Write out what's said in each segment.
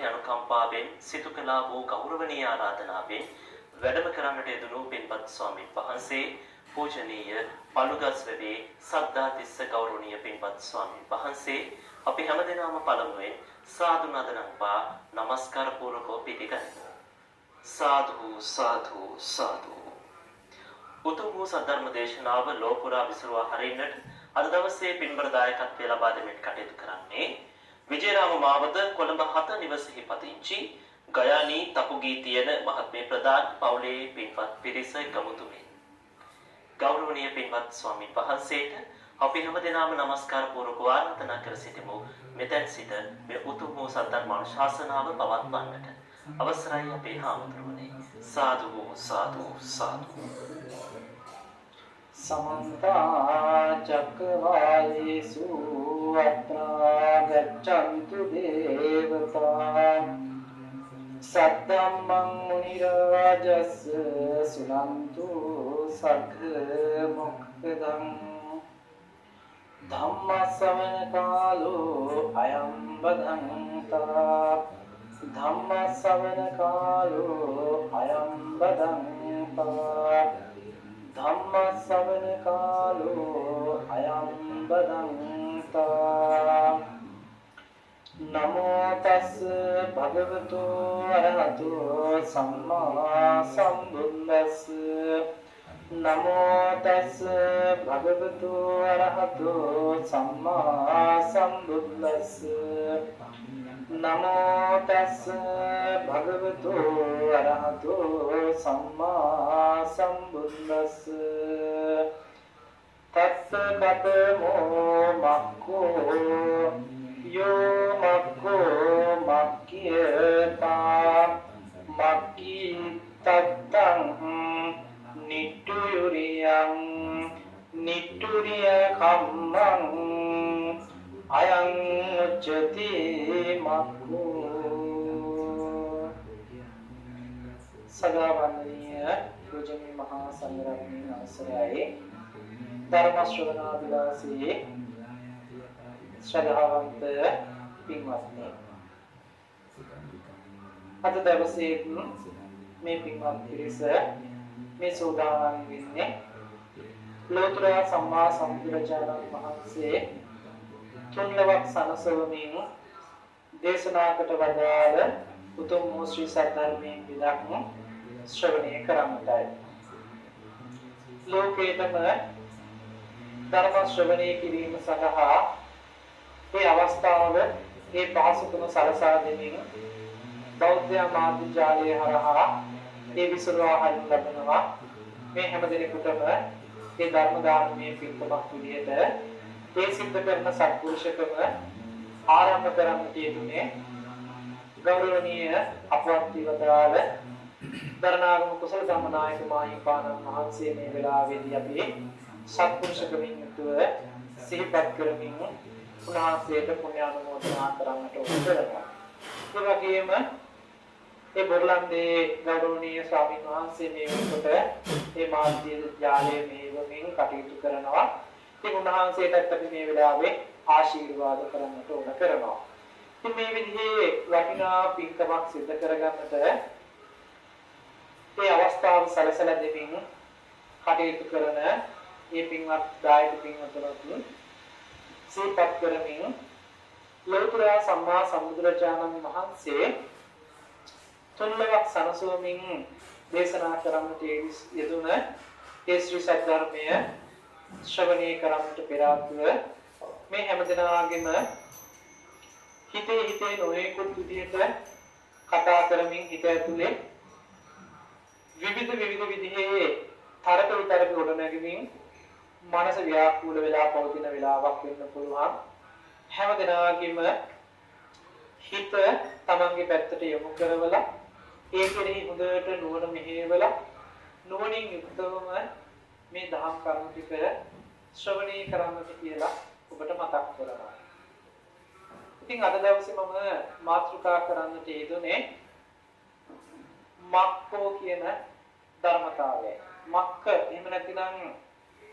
අනුකම්පාවෙන් සිදු කළා වූ ගෞරවනීය ආරාධනාවෙන් වැඩම කරන්නට යෙදුණු පින්වත් ස්වාමීන් වහන්සේ පූජනීය පළුගස්වැවේ සද්ධාතිස්ස ගෞරවනීය පින්වත් ස්වාමීන් වහන්සේ අපි හැමදෙනාම පළමුවෙන් සාදු නදනම්පා නමස්කාර පූර්වකව පිළිගනිමු. සාදු සාදු සාදු. උතුම් වූ සද්ධර්ම දේශනාව ලෝකුරා විසුරුවා හරින්නට අද දවසේ පින්බර දායකත්වය ලබා දෙමින් කටයුතු කරන්නේ විජේරාම මාවත කොළඹ 7 නිවසේහි පදිංචි ගයානී තපුගී තියෙන මහත්මේ ප්‍රදාන පවුලේ පින්වත් පිරිස ගමුතුමේ. ගෞරවනීය පින්වත් ස්වාමීන් වහන්සේට අපි හැමදෙනාම නමස්කාර පූර්වක ආරාධනා කර සිටිමු. මෙතෙන් සිට මේ උතුම් වූ සද්ධර්මානුශාසනාව පවත්වන්නට අවසරයි අපේ හාමුදුරුවනේ. සාදු සාදු සාදු. समन्त चक्रवालेषु अत्रा गच्छन्तु देवता सद्धम्मं मुनिराजस्य सुनन्तु सद्मुक्तदं धम्मश्रवण कालो अयं बदन्ता धम्मश्रवण कालो अयं बदन्ता धम्म श्रवण कालो अयं बदन्ता नमो तस् भगवतो अरहतो सम्मा सम्बुद्धस् नमो तस् भगवतो अरहतो सम्मा सम्बुद्धस् नमो तस् भगवतो अरहतो सम्मा सम्बुद्धस् तत् कतमो मक्को यो मक्को मक्कियता मक्की तत्तं निट्टुरियं निट्टुरिय कम्मं अयं उच्यते मक्को सदा वंदनीय पूजनीय महासंग्रामी අවසරයි ධර්ම ශ්‍රවණාභිලාෂී ශ්‍රද්ධාවන්ත පින්වත්නි අද දවසේ මේ පින්වත් පිරිස මේ සෝදානම් වෙන්නේ ලෝතර සම්මා සම්බුදුරජාණන් වහන්සේ තුන්ලවක් සනසවමින් දේශනාකට වදාළ උතුම් වූ ශ්‍රී සද්ධර්මයෙන් විදක් ශ්‍රවණය කරන්නටයි. ලෝකේතම ධර්ම ශ්‍රවණය කිරීම සඳහා මේ අවස්ථාව මේ පහසුකම සලසා දෙමින් බෞද්ධ මාධ්‍ය ජාලය හරහා මේ විසුරුවා හරින් ලබනවා. මේ හැම දිනෙකටම මේ ධර්ම දානමය පින්කමක් විදිහට ඒ සිද්ධ කරන සත්පුරුෂකම ආරම්භ කරන්නට යෙදුනේ ගෞරවනීය අපවත් වදාළ දරණාගම කුසල ධම්මනායක මාහිමිපාණන් වහන්සේ මේ වෙලාවේදී අපි සත්පුරුෂකමින් යුතුව සිහිපත් කරමින් උන්වහන්සේට පුණ්‍යානුමෝදනා කරන්නට උපදවනවා. ඒ වගේම ඒ බොරලන්දේ ගෞරවනීය ස්වාමීන් වහන්සේ මේ වෙනකොට මේ මාධ්‍ය ජාලයේ මේවමින් කටයුතු කරනවා. ඉතින් උන්වහන්සේටත් අපි මේ වෙලාවේ ආශිර්වාද කරන්නට උන කරනවා. ඉතින් මේ විදිහේ වටිනා පින්කමක් සිදු කරගන්නට මේ අවස්ථාව සැලසලා දෙමින් කටයුතු කරන මේ පින්වත් දායක පින්වතුන්ට සිහිපත් කරමින් ලෝතර සම්මා සම්බුදුරජාණන් වහන්සේ තුන්ලවක් සනසවමින් දේශනා කරන්නට යෙදුන ඒ ශ්‍රී සද්ධර්මය ශ්‍රවණය කරන්නට පෙර ආතුව මේ හැමදෙනාගේම හිතේ නොයෙකුත් විදිහට කතා කරමින් හිත ඇතුලේ විවිධ විදිහේ තරක විතරක ගොඩනැගෙමින් මනස ව්‍යාකූල වෙලා පවතින වෙලාවක් වෙන්න පුළුවන්. හැමදෙනාගේම හිත තමන්ගේ පැත්තට යොමු කරවලා ඒ කෙරෙහි හොඳට නුවණ මෙහෙवला නුවණින් යුක්තවම මේ දහම් කරුණු ටික ශ්‍රවණය කරන්නට කියලා ඔබට මතක් කරනවා. ඉතින් අද දවසේ මම මාතෘකා කරන්නට යෙදුනේ මක්කෝ කියන ධර්මතාවය. මක්ක එහෙම නැතිනම්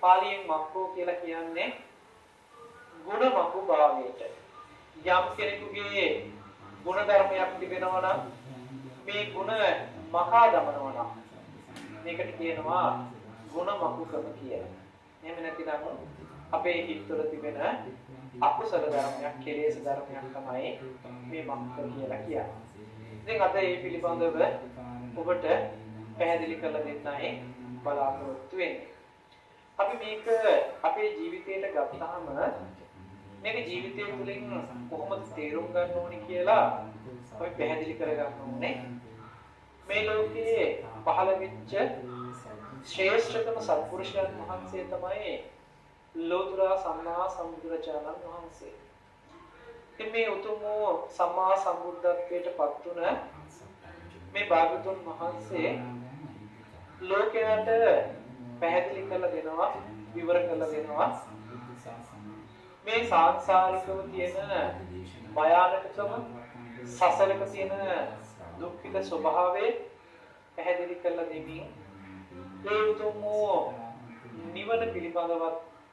පාලියෙන් මක්කෝ කියලා කියන්නේ ගුණ මකු භාවයට. යම් කෙනෙකුගේ ගුණ ධර්මයක් තිබෙනවා නම් මේ ගුණ මකා දමනවා නම් මේකට කියනවා ගුණ මකුකම කියලා. එහෙම නැතිනම් අපේ හිතවල තිබෙන අකුසල ධර්මයක්, කෙලෙස් ධර්මයක් තමයි මේ මක්ක කියලා කියන්නේ. ඉතින් අද මේ පිළිබඳව ඔබට පැහැදිලි කරලා දෙන්නයි බලාපොරොත්තු වෙන්නේ. අපි මේක අපේ ජීවිතයට ගත්තාම මේක ජීවිතය තුළින් කොහොමද තේරුම් ගන්න ඕනේ කියලා අපි පැහැදිලි කරගන්න ඕනේ. මේ ලෝකයේ පහළ වෙච්ච ශ්‍රේෂ්ඨතම සත්පුරුෂයන් වහන්සේ තමයි ලෝතර සම්මා සම්බුදුරජාණන් වහන්සේ. ඉතින් මේ උතුම් සම්මා සම්බුද්ධත්වයට පත් වුණ මේ භාගතුන් වහන්සේ ලෝකයට පැහැදිලි කරලා දෙනවා, විවර කරලා දෙනවා මේ සංසාරිකව තියෙන භයානකකම, සසරක තියෙන දුක්ඛිත ස්වභාවය පැහැදිලි කරලා දෙමින් ඒ උතුම් නිවන පිළිබඳව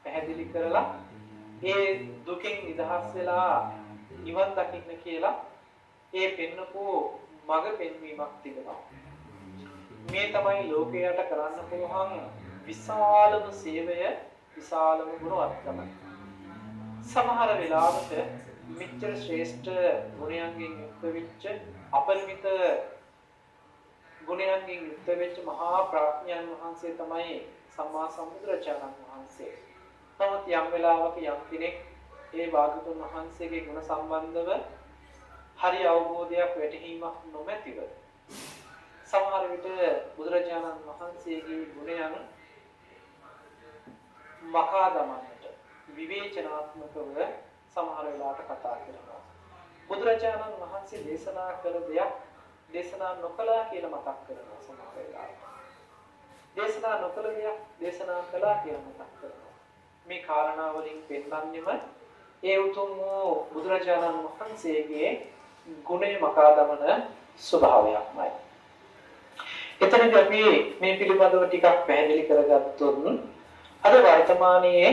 පැහැදිලි කරලා ඒ දුකෙන් නිදහස් වෙලා නිවන් දකින්න කියලා ඒ පෙන්නපෝ මඟ පෙන්වීමක් තිබෙනවා. මේ තමයි ලෝකයට කරන්න පුළුවන් විශාලම සේවය, විශාලම ගුණවත්කම. සමහර වෙලාවට මිත්‍ර ශ්‍රේෂ්ඨ ගුණයන්ගෙන් යුක්ත වෙච්ච අපරිමිත ගුණයන්ගෙන් යුක්ත වෙච්ච මහා ප්‍රඥාන් වහන්සේ තමයි සම්මා සම්බුදුරජාණන් වහන්සේ. නමුත් යම් වෙලාවක යම් කෙනෙක් ඒ භාගතුන් වහන්සේගේ ගුණ සම්බන්ධව හරි අවබෝධයක් වැටහීමක් නොමැතිව සමහර විට බුදුරජාණන් වහන්සේගේ ගුණයන් මකා දමන්නට විවේචනාත්මකව සමහර වෙලාවට කතා කරනවා. බුදුරජාණන් වහන්සේ දේශනා කළ දෙයක් දේශනා නොකළා කියලා මතක් කරනවා සමහර වෙලාවට. දේශනා නොකළ දෙයක් දේශනා කළා කියලා මතක් කරනවා. මේ කාරණා වලින් පෙන්වන්නේම ඒ උතුම් බුදුරජාණන් වහන්සේගේ ගුණය මකා දමන ස්වභාවයක්මයි. එතනදී අපි මේ පිළිබඳව ටිකක් පැහැදිලි කරගත්තොත් අද වර්තමානයේ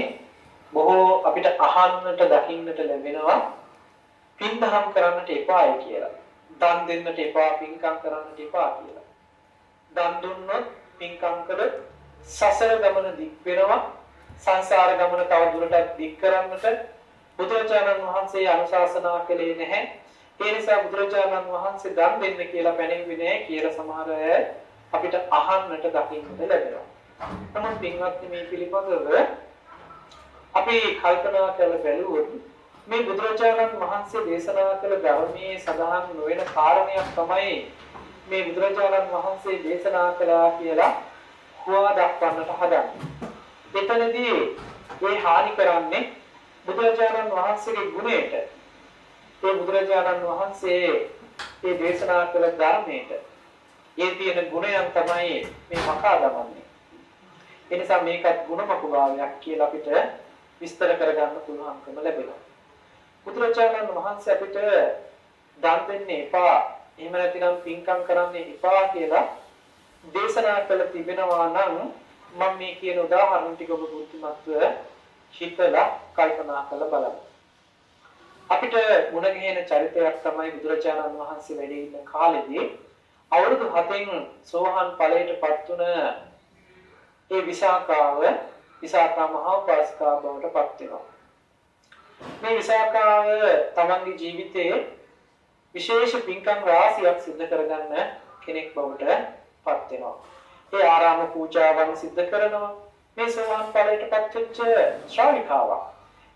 බොහෝ අපිට අහන්නට දකින්නට ලැබෙනවා පින්දහම් කරන්නට එපායි කියලා. දන් දෙන්නට එපා, පින්කම් කරන්නට එපා කියලා. දන් දුන්නොත් පින්කම් කළොත් සසර ගමන දික් වෙනවා. සංසාර ගමන තව දුරටත් දික් කරන්නට බුදුරජාණන් වහන්සේ අනුශාසනා කළේ නැහැ. ඒ නිසා බුදුරජාණන් වහන්සේ දන් දෙන්න කියලා පැනෙන්නේ නැහැ කියලා සමහර අය අපිට අහන්නට දකින්නට ලැබෙනවා. නමුත් පින්වත්නි මේ පිළිබඳව අපි කල්පනා කරලා බැලුවොත් මේ බුදුරජාණන් වහන්සේ දේශනා කළ ධර්මයේ සඳහන් නොවන කාරණයක් තමයි මේ බුදුරජාණන් වහන්සේ දේශනා කළා කියලා හුවා දක්වන්නට හදන්නේ. එතනදී මේ හානි කරන්නේ බුදුරජාණන් වහන්සේගේ ගුණයට. ඒ බුදුරජාණන් වහන්සේ මේ දේශනා කළ ධර්මයට ඒ තියෙන ගුණයන් තමයි මේ මකා දමන්නේ. ඒ නිසා මේකත් ගුණමක භාවයක් කියලා අපිට විස්තර කරගන්න පුළුවන්කම ලැබෙනවා. බුදුරජාණන් වහන්සේ අපිට දන් දෙන්න එපා, එහෙම නැතිනම් පින්කම් කරන්න එපා කියලා දේශනා කළ තිබෙනවා නම් මම මේ කියන උදාහරණ ටික ඔබ බුද්ධිමත්ව හිතලා කල්පනා කරලා බලන්න. අපිට මුණ ගැහෙන චරිතයක් තමයි බුදුරජාණන් වහන්සේ වැඩ ඉන්න කාලෙදී අවුරුදු 7න් සෝහන් ඵලයටපත් වුණ ඒ විසාකා මහා උපාසිකා බවට පත් වෙනවා. මේ විසාකාව තමන්ගේ ජීවිතයේ විශේෂ පින්කම් රාශියක් සිදු කරගන්න කෙනෙක් බවට පත් වෙනවා. ඒ ආරාම පූජාවන් සිදු කරනවා. මේ සෝවාන් ඵලයටපත් වෙච්ච ශ්‍රාවිකාවක්.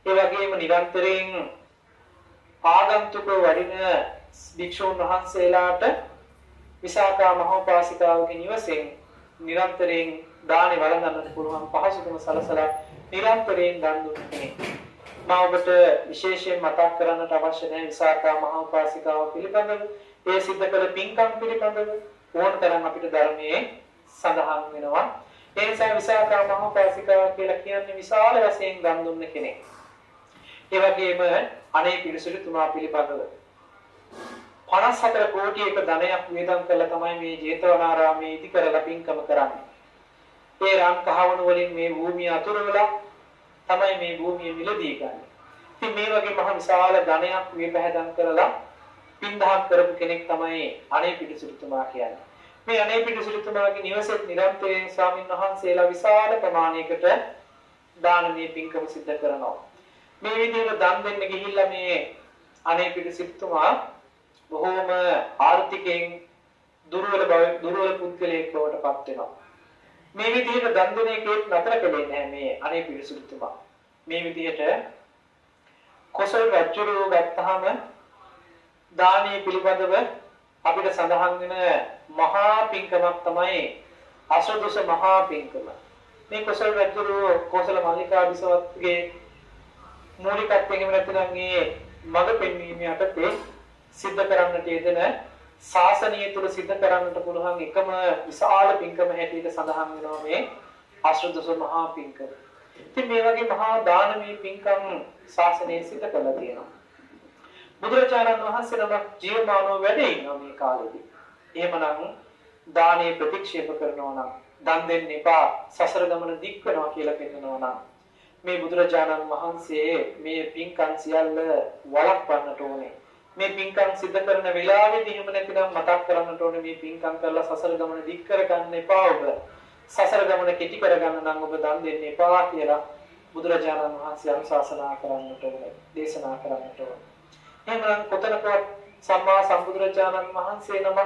ඒ වගේම නිරන්තරයෙන් ආගන්තුක වඩින භික්ෂුන් වහන්සේලාට විසාකා මහා උපාසිකාවගේ නිවසෙන් නිරන්තරයෙන් දානි වළඳන්නට පුළුවන් පහසුකම සලසලා නිරන්තරයෙන් දන් දුන්න කෙනෙක්. මම ඔබට විශේෂයෙන් මතක් කරන්නට අවශ්‍ය නැහැ විසාකා මහා උපාසිකාව පිළිබඳව. ඒ සිද්ධ කළ පින්කම් පිළිබඳව ඕන තරම් අපිට ධර්මයේ සඳහන් වෙනවා. ඒ නිසා විසාකා මහා උපාසිකාව කියලා කියන්නේ විශාල වශයෙන් දන් දුන්න කෙනෙක්. ඒ වගේම අනේ පිරිසුදුතුමා පිළිබඳව 54 කෝටියක ධනයක් වේදම් කළා තමයි මේ ජේතවනාරාමයේ ඉදි කරලා පින්කම කරන්නේ. ඒ රන් කහවණු වලින් මේ භූමිය අතුරවලා තමයි මේ භූමිය මිලදී ගන්න. ඉතින් මේ වගේ මහ විශාල ධනයක් වේපහැදම් කරලා පින් දහම් කරපු කෙනෙක් තමයි අනේපිඬු සිටුතුමා කියන්නේ. මේ අනේපිඬු සිටුතුමාගේ නිවසේ නිරන්තරයෙන් ස්වාමීන් වහන්සේලා විශාල ප්‍රමාණයකට දානමය පින්කම සිද්ධ කරනවා. මේ විදිහට දන් දෙන්න ගිහිල්ලා මේ අනේපිඬු සිටුතුමා බොහෝම ආර්ථිකයෙන් දුර්වල පුද්ගලයෙක් බවට පත් වෙනවා. මේ විදිහට දන් දෙන එකේ නතර කළේ නැහැ මේ අනේපිඬු සිටුතුමා. මේ විදිහට කොසල් රජුරෝ ගත්තාම දානීය පිළිබඳව අපිට සඳහන් වෙන මහා පින්කමක් තමයි අසදොස මහා පින්කම. මේ කොසල් රජුරෝ කොසල මල්ලිකා බිසවත්ගේ මූලිකත්වයෙන් එහෙම නැත්නම් මේ මඟ පෙන්වීම යටතේ සිද්ධ කරන්නට යෙදෙන ශාසනීය තුල සිද්ධ කරන්නට පුළුවන් එකම විශාල පින්කම හැටියට සඳහන් වෙනවා මේ අසදොස මහා පින්කම. ඉතින් මේ වගේ මහා දානමය පින්කම් ශාසනයේ සිද්ධ කරලා තියෙනවා. බුදුරජාණන් වහන්සේ නමක් ජීවමානව වැඩ ඉන්නවා මේ කාලෙදී. එහෙමනම් දානේ ප්‍රතික්ෂේප කරනවා නම් දන් දෙන්න එපා සසර ගමන දික් වෙනවා කියලා පෙන්නනවා නම් මේ බුදුරජාණන් වහන්සේ මේ පින්කම් සියල්ල වළක්වන්නට ඕනේ. මේ පින්කම් සිද්ධ කරන වෙලාවෙදී එහෙම නැතිනම් මතක් කරන්නට ඕනේ මේ පින්කම් කරලා සසර ගමන දික් කරගන්න එපා ඔබ. සසර ගමන කෙටි කරගන්න නම් ඔබ දන් දෙන්න එපා කියලා බුදුරජාණන් වහන්සේ අනුශාසනා කරන්නට ඕනේ. දේශනා කරන්නට ඕනේ. එහෙනම් කොතනකවත් සම්මා සම්බුදුරජාණන් වහන්සේ නම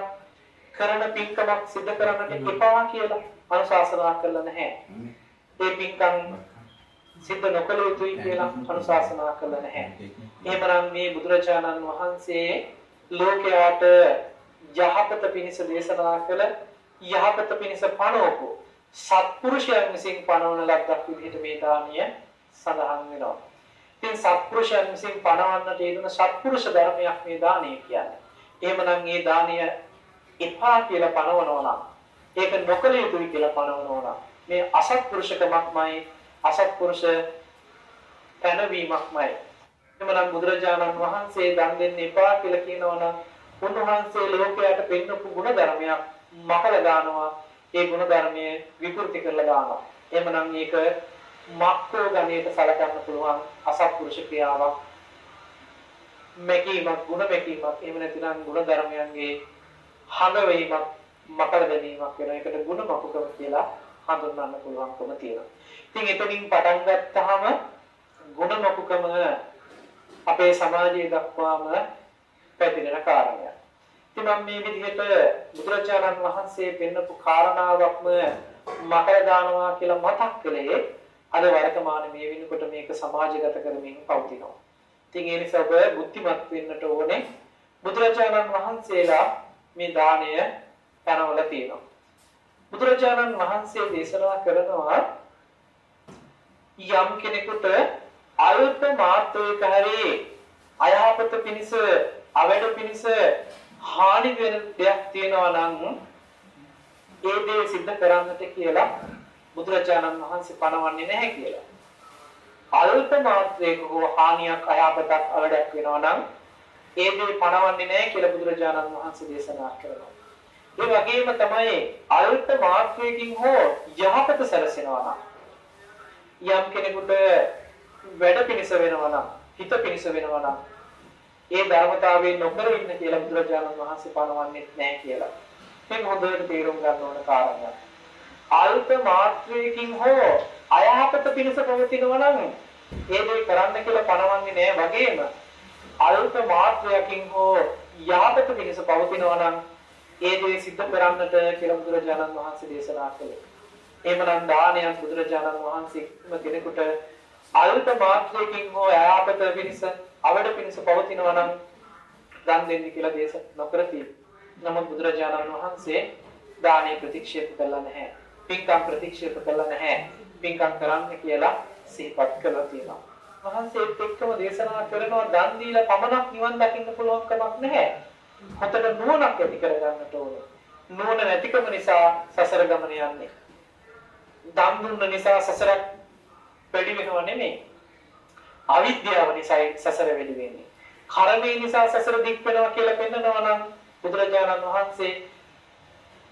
කරන පින්කමක් සිද්ධ කරන්නට එපා කියලා අනුශාසනා කළා නැහැ. ඒ පින්කම් සිද්ධ නොකළ යුතුයි කියලා අනුශාසනා කළා නැහැ. එහෙමනම් මේ බුදුරජාණන් වහන්සේ ලෝකයාට යහපත පිණිස දේශනා කළ යහපත පිණිස පනවපු සත්පුරුෂයන් විසින් පනවන ලද්දක් විදිහට මේ දානීය සඳහන් වෙනවා. ඉතින් සත්පුරුෂයන් විසින් පනවන්නට යෙදුන සත්පුරුෂ ධර්මයක් මේ දානීය කියන්නේ. එහෙමනම් මේ දානීය එපා කියලා පනවනවා නම් ඒක නොකළ යුතුයි කියලා පනවනවා නම් මේ අසත්පුරුෂකමක්මයි අසත්පුරුෂ පැනවීමක්මයි. එහෙමනම් බුදුරජාණන් වහන්සේ දන් දෙන්න එපා කියලා කියනවා නම් උන්වහන්සේ ලෝකයට පෙන්වපු ගුණ ධර්මයක් මකලා දානවා. ඒ ගුණ ධර්මයේ විකෘති කරලා දානවා. එහෙමනම් මේක මක්කෝ ගණයට සලකන්න පුළුවන් අසත්පුරුෂ ක්‍රියාවක්. මෙකීමක් ගුණ මෙකීමක් එහෙම නැතිනම් ගුණ ධර්මයන්ගේ හඟවීමක් මකලා දැමීමක් වෙන එකට ගුණ මකුකම කියලා හඳුන්වන්න පුළුවන්කම තියෙනවා. ඉතින් එතනින් පටන් ගත්තාම ගුණ මකුකම අපේ සමාජයේ දක්වාම පැතිරෙන කාරණයක්. ඉතින් මම මේ විදිහට බුදුරජාණන් වහන්සේ පෙන්වපු කාරණාවක්ම මකලා දානවා කියලා මතක් කළේ අද වර්තමානයේ මේ වෙනකොට මේක සමාජගත කරමින් පවතිනවා. ඉතින් ඒ නිසා ඔබ බුද්ධිමත් වෙන්නට ඕනේ. බුදුරජාණන් වහන්සේලා මේ දාණය පනවලා තියෙනවා. බුදුරජාණන් වහන්සේ දේශනා කරනවා යම් කෙනෙකුට අල්ප මාත්‍රයක හරි අයහපත පිණිස අවැඩ පිණිස හානි වෙන දෙයක් තියෙනවා නම් ඒ දේ සිද්ධ කරන්නට කියලා බුදුරජාණන් වහන්සේ පනවන්නේ නැහැ කියලා. අල්ප මාත්‍රයක හෝ හානියක් අයහපතක් අවැඩක් වෙනවා නම් ඒ දේ පනවන්නේ නැහැ කියලා බුදුරජාණන් වහන්සේ දේශනා කරනවා. ඒ වගේම තමයි අල්ප මාත්‍රයකින් හෝ යහපත සැලසෙනවා නම් යම් කෙනෙකුට වැඩ පිණිස වෙනවා නම් හිත පිණිස වෙනවා නම් ඒ ධර්මතාවයෙන් නොකර ඉන්න කියලා බුදුරජාණන් වහන්සේ පනවන්නේ නැහැ කියලා. මේක හොඳට තේරුම් ගන්න ඕන කාරණයක්. අල්ප මාත්‍රයකින් හෝ අයහපත පිණිස පවතිනවා නම් ඒ දේ කරන්න කියලා පනවන්නේ නැහැ වගේම අල්ප මාත්‍රයකින් හෝ යහපත පිණිස පවතිනවා නම් ඒ දේ සිද්ධ කරන්නට කියලා බුදුරජාණන් වහන්සේ දේශනා කළේ. එහෙමනම් දානයක් බුදුරජාණන් වහන්සේ කෙනෙකුට අල්ප මාත්‍රයකින් හෝ අයහපත පිණිස අවඩ පිණිස පවතිනවා නම් දන් දෙන්න කියලා දේශනා නොකර තියෙනවා. නමුත් බුදුරජාණන් වහන්සේ දානේ ප්‍රතික්ෂේප කළා නැහැ. පින්කම් ප්‍රතික්ෂේප කළා නැහැ. පින්කම් කරන්න කියලා සිහිපත් කළා තියෙනවා. වහන්සේත් එක්කම දේශනා කරනවා දන් දීලා පමණක් නිවන් දකින්න පුළුවන් කමක් නැහැ. හතට නුවණක් ඇති කරගන්නට ඕනේ. නුවණ නැතිකම නිසා සසර ගමන යන්නේ. දන් දුන්න නිසා සසරක් වැඩි වෙනව නෙමෙයි. අවිද්‍යාව නිසා සසර වැඩි වෙන්නේ. කර්මය නිසා සසර දික් වෙනවා කියලා පෙන්නනවා නම් බුදුරජාණන් වහන්සේ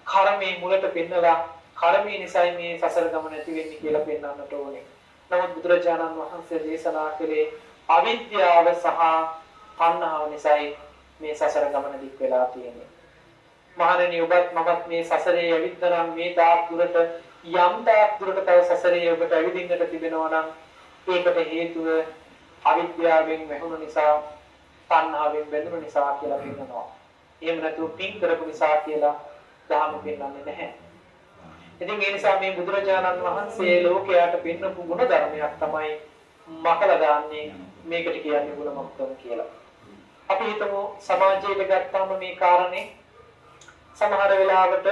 කර්මයේ මුලට පෙන්නලා කර්මය නිසා මේ සසර ගමන ඇති වෙන්නේ කියලා පෙන්වන්නට ඕනේ. නමුත් බුදුරජාණන් වහන්සේ දේශනා කළේ අවිද්‍යාව සහ තණ්හාව නිසායි මේ සසර ගමන දික් වෙලා තියෙන්නේ. මහණෙනි ඔබත් මමත් මේ සසරේ ඇවිද්දනම් මේ තාක් දුරට යම් තාක් දුරට තව සසරේ ඔබට ඇවිදින්නට තිබෙනවා නම් ඒකට හේතුව අවිද්‍යාවෙන් වැහුණු නිසා, තණ්හාවෙන් බැඳුණු නිසා කියලා කියනවා. එහෙම නැතුව පින් කරපු නිසා කියලා ධර්ම පෙන්වන්නේ නැහැ. ඉතින් ඒ නිසා මේ බුදුරජාණන් වහන්සේ ලෝකයට පෙන්වපු ගුණ ධර්මයක් තමයි මකලා දාන්නේ. මේකට කියන්නේ ගුණමක්තම කියලා. අපි හිතමු සමාජයට ගත්තාම මේ කාරණේ සමහර වෙලාවට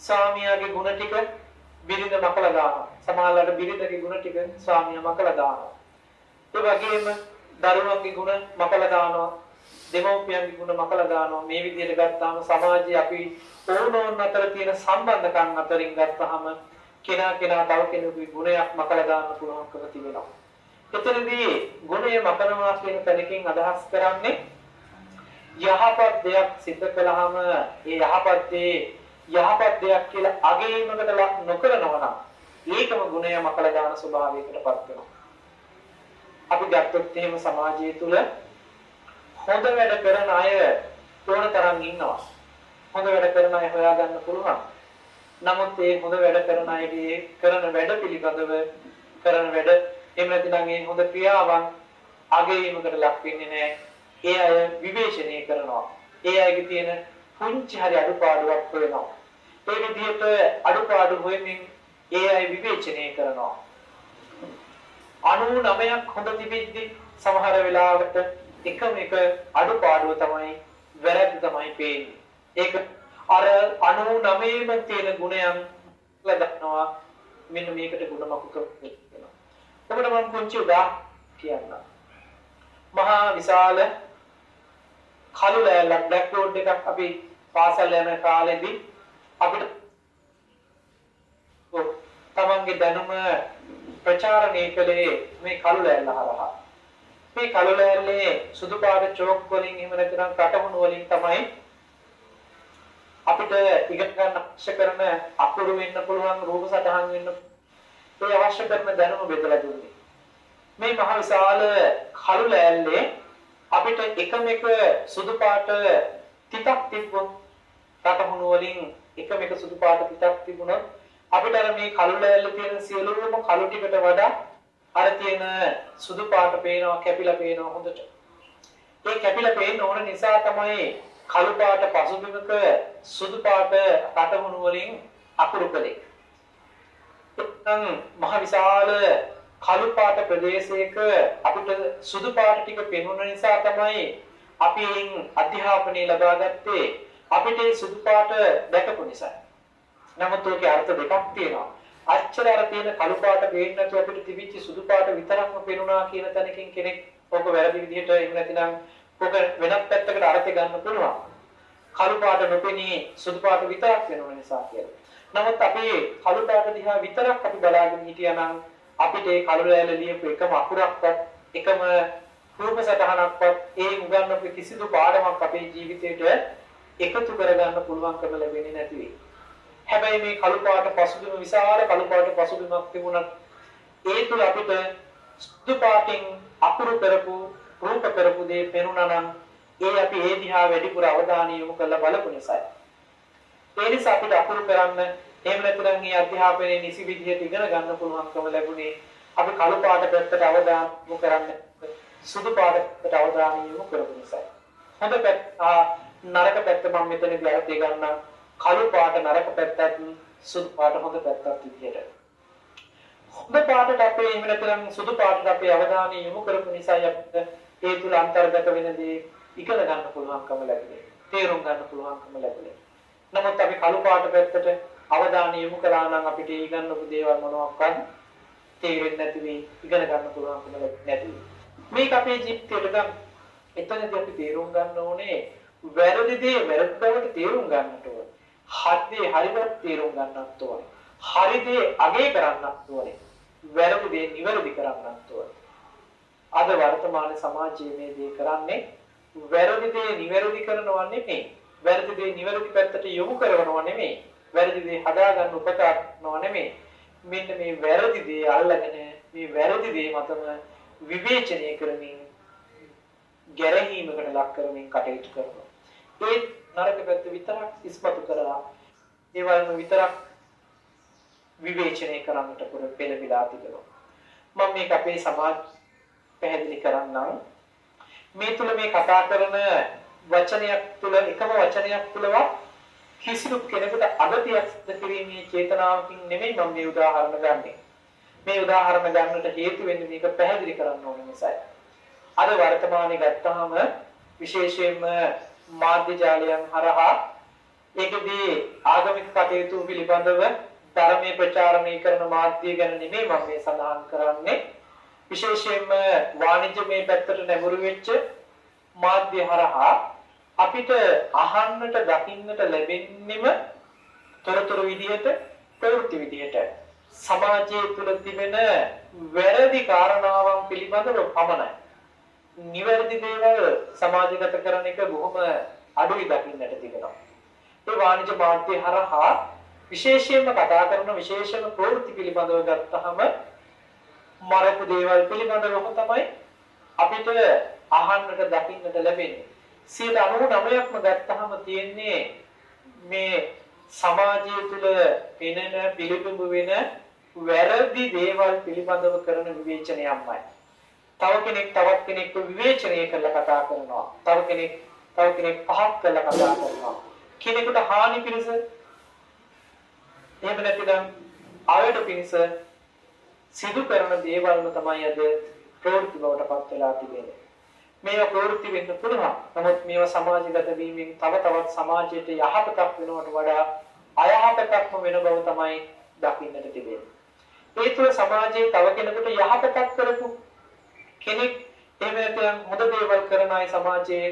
ස්වාමියාගේ ගුණ ටික බිරිඳ මකලා දානවා. සමහරවිට බිරිඳගේ ගුණ ටික ස්වාමියා මකලා දානවා. ඒ වගේම දරුවන්ගේ ගුණ මකලා දානවා. දෙමව්පියන්ගේ ගුණ මකලා දානවා. මේ විදිහට ගත්තාම සමාජයේ අපි ඕනෝන් අතර තියෙන සම්බන්ධකම් අතරින් ගත්තාම කෙනා තව කෙනෙකුගේ ගුණයක් මකලා දාන්න පුළුවන්කම තිබෙනවා. එතනදී ගුණය මකනවා කියන තැනකින් අදහස් කරන්නේ යහපත් දෙයක් සිද්ධ කළාම ඒ යහපත් දෙයක් කියලා අගයීමකට ලක් නොකරනවා නම් ඒකම ගුණය මකලා දාන ස්වභාවයකටපත් වෙනවා. අපි ගත්තොත් එහෙම සමාජය තුල හොඳ වැඩ කරන අය ඕන තරම් ඉන්නවා. හොඳ වැඩ කරන අය හොයාගන්න පුළුවන්. නමුත් ඒ හොඳ වැඩ කරන අයගේ කරන වැඩ පිළිබඳව කරන වැඩ එහෙම නැතිනම් ඒ හොඳ ක්‍රියාවන් අගයීමකට ලක් වෙන්නේ නැහැ. ඒ අය විවේචනය කරනවා. ඒ අයගේ තියෙන පුංචි හරි අඩුපාඩුවක් හොයනවා. ඒ විදිහට අඩුපාඩු හොයමින් ඒ අය විවේචනය කරනවා. 99ක් හොඳ තිබෙද්දි සමහර වෙලාවට එකම එක අඩුපාඩුව තමයි වැරද්ද තමයි පේන්නේ. ඒක අර 99ම තියෙන ගුණයන් ලදනවා. මෙන්න මේකට ගුණමකුක වෙනවා. ඔබට මම පුංචි උදාහරණයක් කියන්නම්. මහා විශාල කළු ලෑල්ලක් බ්ලැක් බෝඩ් එකක් අපි පාසල් යන කාලෙදී අපිට තමන්ගේ දැනුම ප්‍රචාරණය කළේ මේ කළු ලෑල්ල හරහා. මේ කළු ලෑල්ලේ සුදු පාට චෝක් වලින් එහෙම නැත්නම් කටහුණු වලින් තමයි අපිට ඉගෙන ගන්න අවශ්‍ය කරන අකුරු වෙන්න පුළුවන් රූප සටහන් වෙන්න ඒ අවශ්‍ය කරන දැනුම බෙදලා දුන්නේ. මේ මහ විශාල කළු ලෑල්ලේ අපිට එකම එක සුදු පාට තිතක් තිබ්බොත් කටහුණු වලින් එකම එක සුදු පාට තිතක් තිබුණොත් අපිට අර මේ කළු ලෑල්ලේ තියෙන සියලුම කළු ටිකට වඩා අර තියෙන සුදු පාට පේනවා, කැපිලා පේනවා හොඳට. ඒ කැපිලා පේන්න ඕන නිසා තමයි කළු පාට පසුබිමක සුදු පාට කටහුණු වලින් අකුරු කළේ. එතන මහ විශාල කළු පාට ප්‍රදේශයක අපිට සුදු පාට ටික පෙනුන නිසා තමයි අපි අධ්‍යාපනය ලබා ගත්තේ අපිට සුදු පාට දැකපු නිසා. නමුත් ඒකේ අර්ථ දෙකක් තියෙනවා. අච්චර අර තියෙන කළු පාට පේන්නේ නැතුව අපිට තිබිච්ච සුදු පාට විතරක්ම පෙනුණා කියන තැනකින් කෙනෙක් ඕක වැරදි විදිහට එහෙම නැතිනම් ඕක වෙනත් පැත්තකට අර්ථය ගන්න පුළුවන්. කළු පාට නොපෙනී සුදු පාට විතරක් වෙනුන නිසා කියලා. නමුත් අපි කළු පාට දිහා විතරක් අපි බලාගෙන හිටියා නම් අපිට ඒ කළු ලෑල්ල ලියපු එකම අකුරක්වත් එකම රූප සටහනක්වත් ඒ උගන්වපු කිසිදු පාඩමක් අපේ ජීවිතේට එකතු කරගන්න පුළුවන්කම ලැබෙන්නේ නැති වෙයි. හැබැයි මේ කළු පාට පසුබිම විශාල කළු පාට පසුබිමක් තිබුණත් ඒ තුල අපිට සුදු පාටින් අකුරු කරපු රූප කරපු දේ පෙනුණා නම් ඒ අපි ඒ දිහා වැඩිපුර අවධානය යොමු කරලා බලපු නිසායි. ඒ නිසා අපිට අකුරු කරන්න එහෙම නැත්නම් මේ අධ්‍යාපනයේ නිසි විදිහට ඉගෙන ගන්න පුළුවන්කම ලැබුණේ අපි කළු පාට පැත්තට අවධානය යොමු කරන්න සුදු පාට පැත්තට අවධානය යොමු කරපු නිසායි. හොඳ පැත්ත නරක පැත්ත මම මෙතනදී අරගෙන ගන්නම්. කළු පාට නරක පැත්තත් සුදු පාට හොඳ පැත්තත් විදියට. හොඳ පාටට අපේ එහෙම නැත්නම් සුදු පාටට අපේ අවධානය යොමු කරපු නිසායි අපිට ඒ තුල අන්තර්ගත වෙන දේ ඉගෙන ගන්න පුළුවන්කම ලැබුණේ. තේරුම් ගන්න පුළුවන්කම ලැබුණේ. නමුත් අපි කළු පාට පැත්තට අවධානය යොමු කළා නම් අපිට ඊගන්නපු දේවල් මොනවාක්වත් තේරෙන්නේ නැති වෙයි, ඉගෙන ගන්න පුළුවන්කම නැති වෙයි. මේක අපේ ජීවිතයට ගන්න. එතනදී අපි තේරුම් ගන්න ඕනේ වැරදි දේ වැරදි බවට තේරුම් ගන්නට ඕනේ. හරි දේ හරියට තේරුම් ගන්නත් ඕනේ. හරි දේ අගය කරන්නත් ඕනේ. වැරදි දේ නිවැරදි කරන්නත් ඕනේ. අද වර්තමාන සමාජයේ මේ දේ කරන්නේ වැරදි දේ නිවැරදි කරනවා නෙමෙයි. වැරදි දේ නිවැරදි පැත්තට යොමු කරනවා නෙමෙයි. වැරදි දේ හදාගන්න උපකාර කරනවා නෙමෙයි. මෙන්න මේ වැරදි දේ අල්ලගෙන මේ වැරදි දේ මතම විවේචනය කරමින් ගැරහීමකට ලක් කරමින් කටයුතු කරනවා. ඒ නරක පැත්ත විතරක් ඉස්මතු කරලා ඒ වගේම විතරක් විවේචනය කරන්නට පෙළඹිලා තිබෙනවා. මම මේක අපේ සමාජ පැහැදිලි කරන්නම්. මේ තුල මේ කතා කරන වචනයක් තුල එකම වචනයක් තුලවත් කිසිදු කෙනෙකුට අගතියක් සිදු කිරීමේ චේතනාවකින් නෙමෙයි මම මේ උදාහරණ ගන්නෙ. මේ උදාහරණ ගන්නට හේතු වෙන්නේ මේක පැහැදිලි කරන්න ඕන නිසායි. අද වර්තමානයේ ගත්තාම විශේෂයෙන්ම මාධ්‍ය ජාලයන් හරහා ඒකදී ආගමික කටයුතු පිළිබඳව ධර්මයේ ප්‍රචාරණය කරන මාධ්‍ය ගැන නෙමෙයි මම මේ සඳහන් කරන්නේ. විශේෂයෙන්ම වාණිජ්‍යමය පැත්තට නැඹුරු වෙච්ච මාධ්‍ය හරහා අපිට අහන්නට දකින්නට ලැබෙන්නෙම තොරතුරු විදිහට ප්‍රවෘත්ති විදිහට සමාජයේ තුල තිබෙන වැරදි කාරණාවන් පිළිබඳව පමණයි. නිවැරදි දේවල් සමාජගත කරන එක බොහොම අඩුයි දකින්නට තිබෙනවා. ඒ වාණිජ්‍ය මාධ්‍ය හරහා විශේෂයෙන්ම කතා කරන විශේෂම ප්‍රවෘත්ති පිළිබඳව ගත්තහම මරපු දේවල් පිළිබඳව තමයි අපිට අහන්නට දකින්නට ලැබෙන්නේ. 99%ක්ම ගත්තහම තියෙන්නේ මේ සමාජය තුළ පෙනෙන පිළිබිඹු වෙන වැරදි දේවල් පිළිබඳව කරන විවේචනයක්මයි. තව කෙනෙක් තවත් කෙනෙක්ව විවේචනය කරලා කතා කරනවා. තව කෙනෙක් පහත් කරලා කතා කරනවා. කෙනෙකුට හානි පිණිස එහෙම නැතිනම් ආයත පිණිස සිදු කරන දේවල්ම තමයි අද ප්‍රවෘත්ති බවට පත් වෙලා තිබෙන්නේ. මේවා ප්‍රවෘත්ති වෙන්න පුළුවන්. නමුත් මේවා සමාජගත වීමෙන් තව තවත් සමාජයට යහපතක් වෙනවට වඩා අයහපතක්ම වෙන බව තමයි දකින්නට තිබෙන්නේ. ඒ තුළ සමාජයේ තව කෙනෙකුට යහපතක් කරපු කෙනෙක් එහෙම නැත්නම් හොඳ දේවල් කරන අය සමාජයේ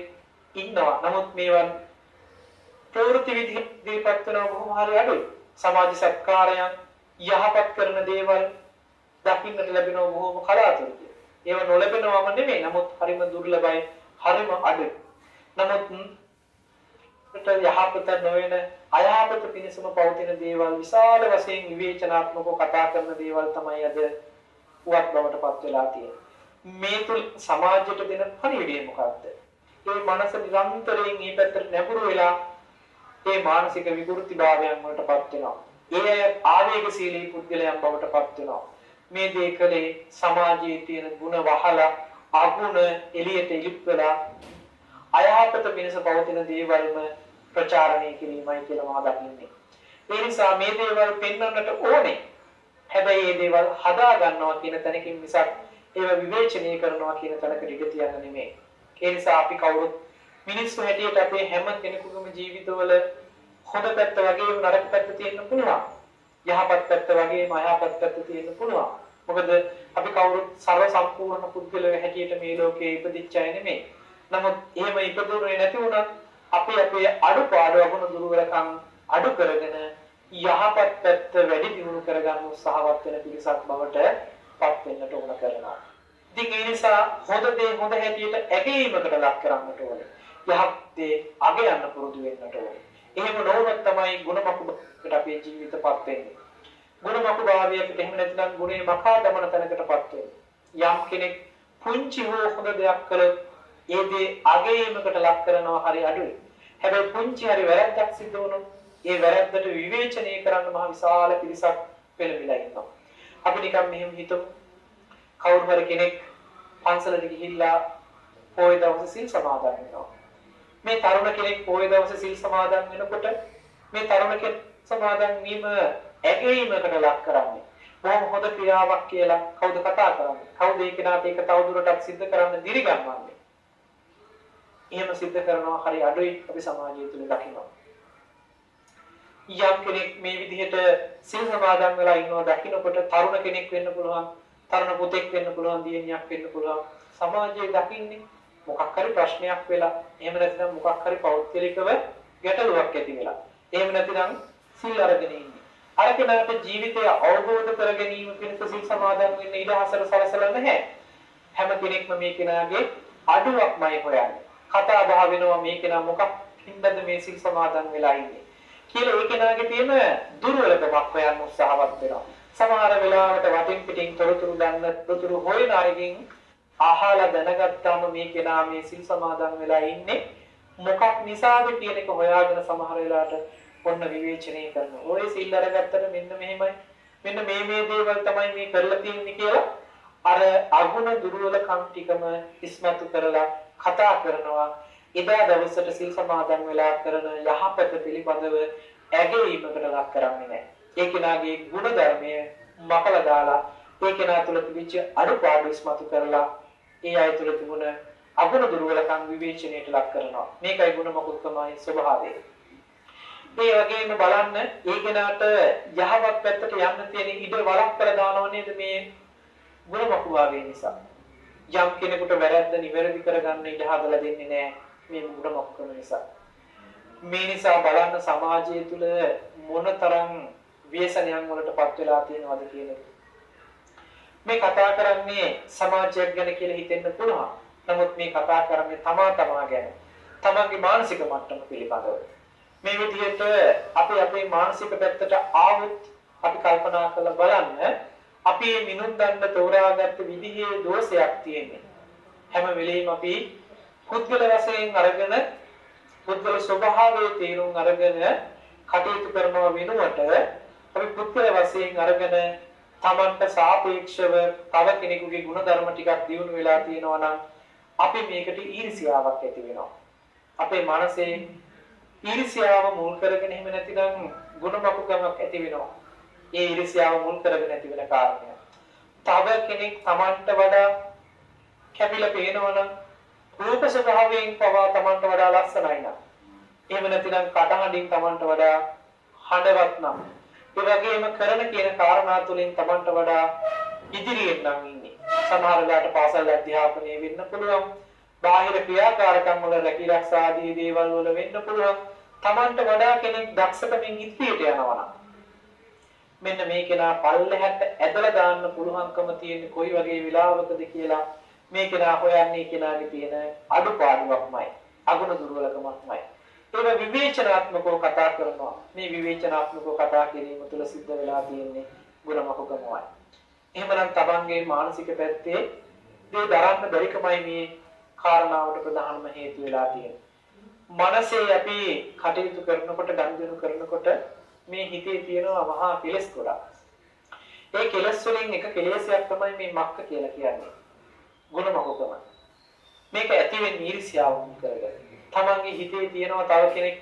ඉන්නවා. නමුත් මේවා ප්‍රවෘත්ති විදිහට වෙනවා බොහොම හරි අඩුයි. සමාජ සත්කාරයන් යහපත් කරන දේවල් දකින්නට ලැබෙනවා බොහොම කලාතුරකින්. ඒව නොලැබෙනවම නෙමෙයි. නමුත් හරිම දුර්ලභයි, හරිම අඩුයි. නමුත් යහපත නොවන අයහපත පිණිසම පවතින දේවල් විශාල වශයෙන් විවේචනාත්මකව කතා කරන දේවල් තමයි අද උවත් බවට පත් වෙලා තියෙන්නේ. මේ තුල සමාජයට දෙන පණිවිඩය මොකක්ද? ඒ මනස නිරන්තරයෙන් මේ පැත්තට නැඹුරු වෙලා ඒ මානසික විකෘතිභාවයන් වලට පත් වෙනවා. ඒ ආවේගශීලී පුද්ගලයන් බවට පත් වෙනවා. මේ දේ කලේ සමාජයේ තියෙන ಗುಣ වහලා අගුණ එළියට ඉලිප්පලා අයහපත වෙනස පවතින දේවල්ම ප්‍රචාරණය කිරීමයි කියලා මම දකින්නේ. ඒ නිසා මේ දේවල් පෙන්වන්නට ඕනේ. හැබැයි මේ දේවල් හදා ගන්නවා කියන තැනකින් මිසක් ඒව විවේචනය කරනවා කියන තැනකට ඉඩ තියන්න නෙමෙයි. ඒ නිසා අපි කවුරුත් මිනිස්සු හැටියට අපේ හැම කෙනෙකුගේම ජීවිතවල හොඳ පැත්ත වගේම නරක පැත්ත තියෙන්න පුළුවන්. යහපත් පැත්ත වගේම අයහපත් පැත්ත තියෙන්න පුළුවන්. මොකද අපි කවුරුත් සර්ව සම්පූර්ණ පුද්ගලයෝ හැටියට මේ ලෝකේ ඉපදිච්ච අය නෙමෙයි. නමුත් එහෙම ඉපදුනේ නැති වුණත් අපි අපේ අඩුපාඩු අගුණ දුරුවරකම් අඩු කරගෙන යහපත් පැත්ත වැඩි දියුණු කරගන්න උත්සාහවත් වෙන පිරිසක් බවට පත් වෙන්නට ඕන කරනවා. ඉතින් ඒ නිසා හොඳ දේ හොඳ හැටියට ඇගීමකට ලක් කරන්නට ඕනේ. යහපත් දේ අගයන්න පුරුදු වෙන්නට ඕනේ. එහෙම නොවුනොත් තමයි ගුණමකුබකට අපේ ජීවිතපත් වෙන්නේ. ගුණමකුභාවයකට එහෙම නැත්නම් ගුණේ මකා දමන තැනකටපත් වෙන්නේ. යම් කෙනෙක් පුංචි හෝ හොඳ දෙයක් කළොත් ඒ දේ අගයීමකට ලක් කරනවා හරි අඩුයි. හැබැයි පුංචි හරි වැරද්දක් සිද්ධ වුණොත් ඒ වැරද්දට විවේචනය කරන්න මහ විශාල පිරිසක් පෙළඹිලා ඉන්නවා. අපි නිකන් මෙහෙම හිතමු. කවුරු හරි කෙනෙක් පන්සලට ගිහිල්ලා පොය දවසේ සිල් සමාදන් වෙනවා. මේ තරුණ කෙනෙක් පොය දවසේ සිල් සමාදන් වෙනකොට මේ තරුණ කෙනෙක් සමාදන් වීම ඇගීමකට ලක් කරන්නේ. බොහොම හොඳ ක්‍රියාවක් කියලා කවුද කතා කරන්නේ? කවුද ඒ කෙනාට ඒක තවදුරටත් සිද්ධ කරන්න දිරිගන්වන්නේ? එහෙම සිද්ධ කරනවා හරි අඩුයි අපි සමාජය තුළ දකිනවා. යම් කෙනෙක් මේ විදිහට සිල් සමාදන් වෙලා ඉන්නවා දකින්නකොට තරුණ කෙනෙක් වෙන්න පුළුවන්, තරුණ පුතෙක් වෙන්න පුළුවන්, දියණියක් වෙන්න පුළුවන්. සමාජයේ දකින්නේ මොකක් හරි ප්‍රශ්නයක් වෙලා, එහෙම නැත්නම් මොකක් හරි පෞද්ගලිකව ගැටලුවක් ඇති වෙලා. එහෙම නැත්නම් සිල් අරගෙන ඉන්නේ. අර කෙනාට ජීවිතය අවබෝධ කර ගැනීම පිණිස සිල් සමාදන් වෙන්න ඉඩ හසර සලසලා නැහැ. හැම කෙනෙක්ම මේ කෙනාගේ අඩුවක්මයි හොයන්නේ. කතා බහ වෙනවා මේ කෙනා මොකක් හින්දාද මේ සිල් සමාදන් වෙලා ඉන්නේ කියලා ඒ කෙනාගේ තියෙන දුර්වලකමක් හොයන්න උත්සාහවත් වෙනවා. සමහර වෙලාවට වටින් පිටින් තොරතුරු ගන්න තොරතුරු හොයන අයගෙන් අහලා දැනගත්තාම මේ කෙනා මේ සිල් සමාදන් වෙලා ඉන්නේ මොකක් නිසාද කියන එක හොයාගෙන සමහර වෙලාවට ඔන්න විවේචනය කරනවා. ඔය සිල් අරගත්තට මෙන්න මෙහෙමයි. මෙන්න මේ දේවල් තමයි මේ කරලා තියෙන්නේ කියලා අර අගුණ දුර්වලකම් ටිකම ඉස්මතු කරලා කතා කරනවා. එදා දවසට සිල් සමාදන් වෙලා කරන යහපත පිළිබඳව ඇගීමකට ලක් කරන්නේ නැහැ. ඒ කෙනාගේ ගුණ ධර්මය මකලා දාලා ඒ කෙනා තුළ තිබිච්ච අඩුපාඩු ඉස්මතු කරලා ඒ අය තුළ තිබුණ අගුණ දුර්වලකම් විවේචනයට ලක් කරනවා. මේකයි ගුණ මකුල්කමයි ස්වභාවය. ඒ වගේම බලන්න ඒ කෙනාට යහපත් පැත්තට යන්න තියෙන ඉඩ වලක් කර දානව නේද මේ ගුණ මකුවාවේ නිසා. යම් කෙනෙකුට වැරද්ද නිවැරදි කරගන්න ඉඩ හදලා දෙන්නේ නැහැ මේ ගුණ මකුකම නිසා. මේ නිසා බලන්න සමාජය තුළ මොනතරම් ව්‍යසනයන් වලටපත් වෙලා තියෙනවද කියන එක. මේ කතා කරන්නේ සමාජයක් ගැන කියලා හිතෙන්න පුළුවන්. නමුත් මේ කතා කරන්නේ තමා ගැන. තමන්ගේ මානසික මට්ටම පිළිබඳව. මේ විදිහට අපි අපේ මානසික පැත්තට ආවොත් අපි කල්පනා කරලා බලන්න අපි මිනුම් දන්න තෝරාගත්ත විදිහේ දෝෂයක් තියෙනවා. හැම වෙලෙම අපි පුද්ගල වශයෙන් අරගෙන පුද්ගල ස්වභාවයේ තේරුම් අරගෙන කටයුතු කරනවා වෙනුවට අපි පුද්ගල වශයෙන් අරගෙන තමන්ට සාපේක්ෂව තව කෙනෙකුගේ ගුණධර්ම ටිකක් දියුණු වෙලා තියෙනවා නම් අපි මේකට ඊර්ෂ්‍යාවක් ඇති වෙනවා. අපේ මනසේ ඊර්ෂ්‍යාව මුල් කරගෙන එහෙම නැතිනම් ගුණමකුකමක් ඇති වෙනවා. ඒ ඊර්ෂ්‍යාව මුල් කරගෙන ඇති වෙන කාරණය. තව කෙනෙක් තමන්ට වඩා කැපිලා පේනවා නම් රූප ස්වභාවයෙන් පවා තමන්ට වඩා ලස්සනයි නම් එහෙම නැතිනම් කටහඬින් තමන්ට වඩා හඬවත් නම් ඒ වගේම කරන කියන කාරණා තුලින් තමන්ට වඩා ඉදිරියෙන් නම් ඉන්නේ. සමහර වෙලාවට පාසල් අධ්‍යාපනයේ වෙන්න පුළුවන්. බාහිර ක්‍රියාකාරකම් වල රැකී ආරක්ෂා ආදී දේවල් වල වෙන්න පුළුවන්. තමන්ට වඩා කෙනෙක් දක්ෂකමින් ඉදිරියට යනවා නම් මෙන්න මේ කෙනා පල්ලෙහාට ඇදලා දාන්න පුළුවන්කම තියෙන කොයි වගේ වෙලාවකද කියලා මේ කෙනා හොයන්නේ කෙනාගේ තියෙන අඩුපාඩුවක්මයි අගුණ දුර්වලකමක්මයි. ඒක විවේචනාත්මකව කතා කරනවා. මේ විවේචනාත්මකව කතා කිරීම තුළ සිද්ධ වෙලා තියෙන්නේ ගුණමකුකමයි. එහෙමනම් තමන්ගේ මානසික පැත්තේ මේ දරන්න බැරිකමයි මේ කාරණාවට ප්‍රධානම හේතු වෙලා තියෙන්නේ. මනසේ අපි කටයුතු කරනකොට ගනුදෙනු කරනකොට මේ හිතේ තියෙනවා මහා කෙලෙස් ගොඩක්. ඒ කෙලෙස් වලින් එක කෙලෙසයක් තමයි මේ මක්ක කියලා කියන්නේ. ගුණමකුකම. මේක ඇති වෙන්නේ ඊර්ෂ්‍යාව කරගෙන. තමන්ගේ හිතේ තියෙනවා තව කෙනෙක්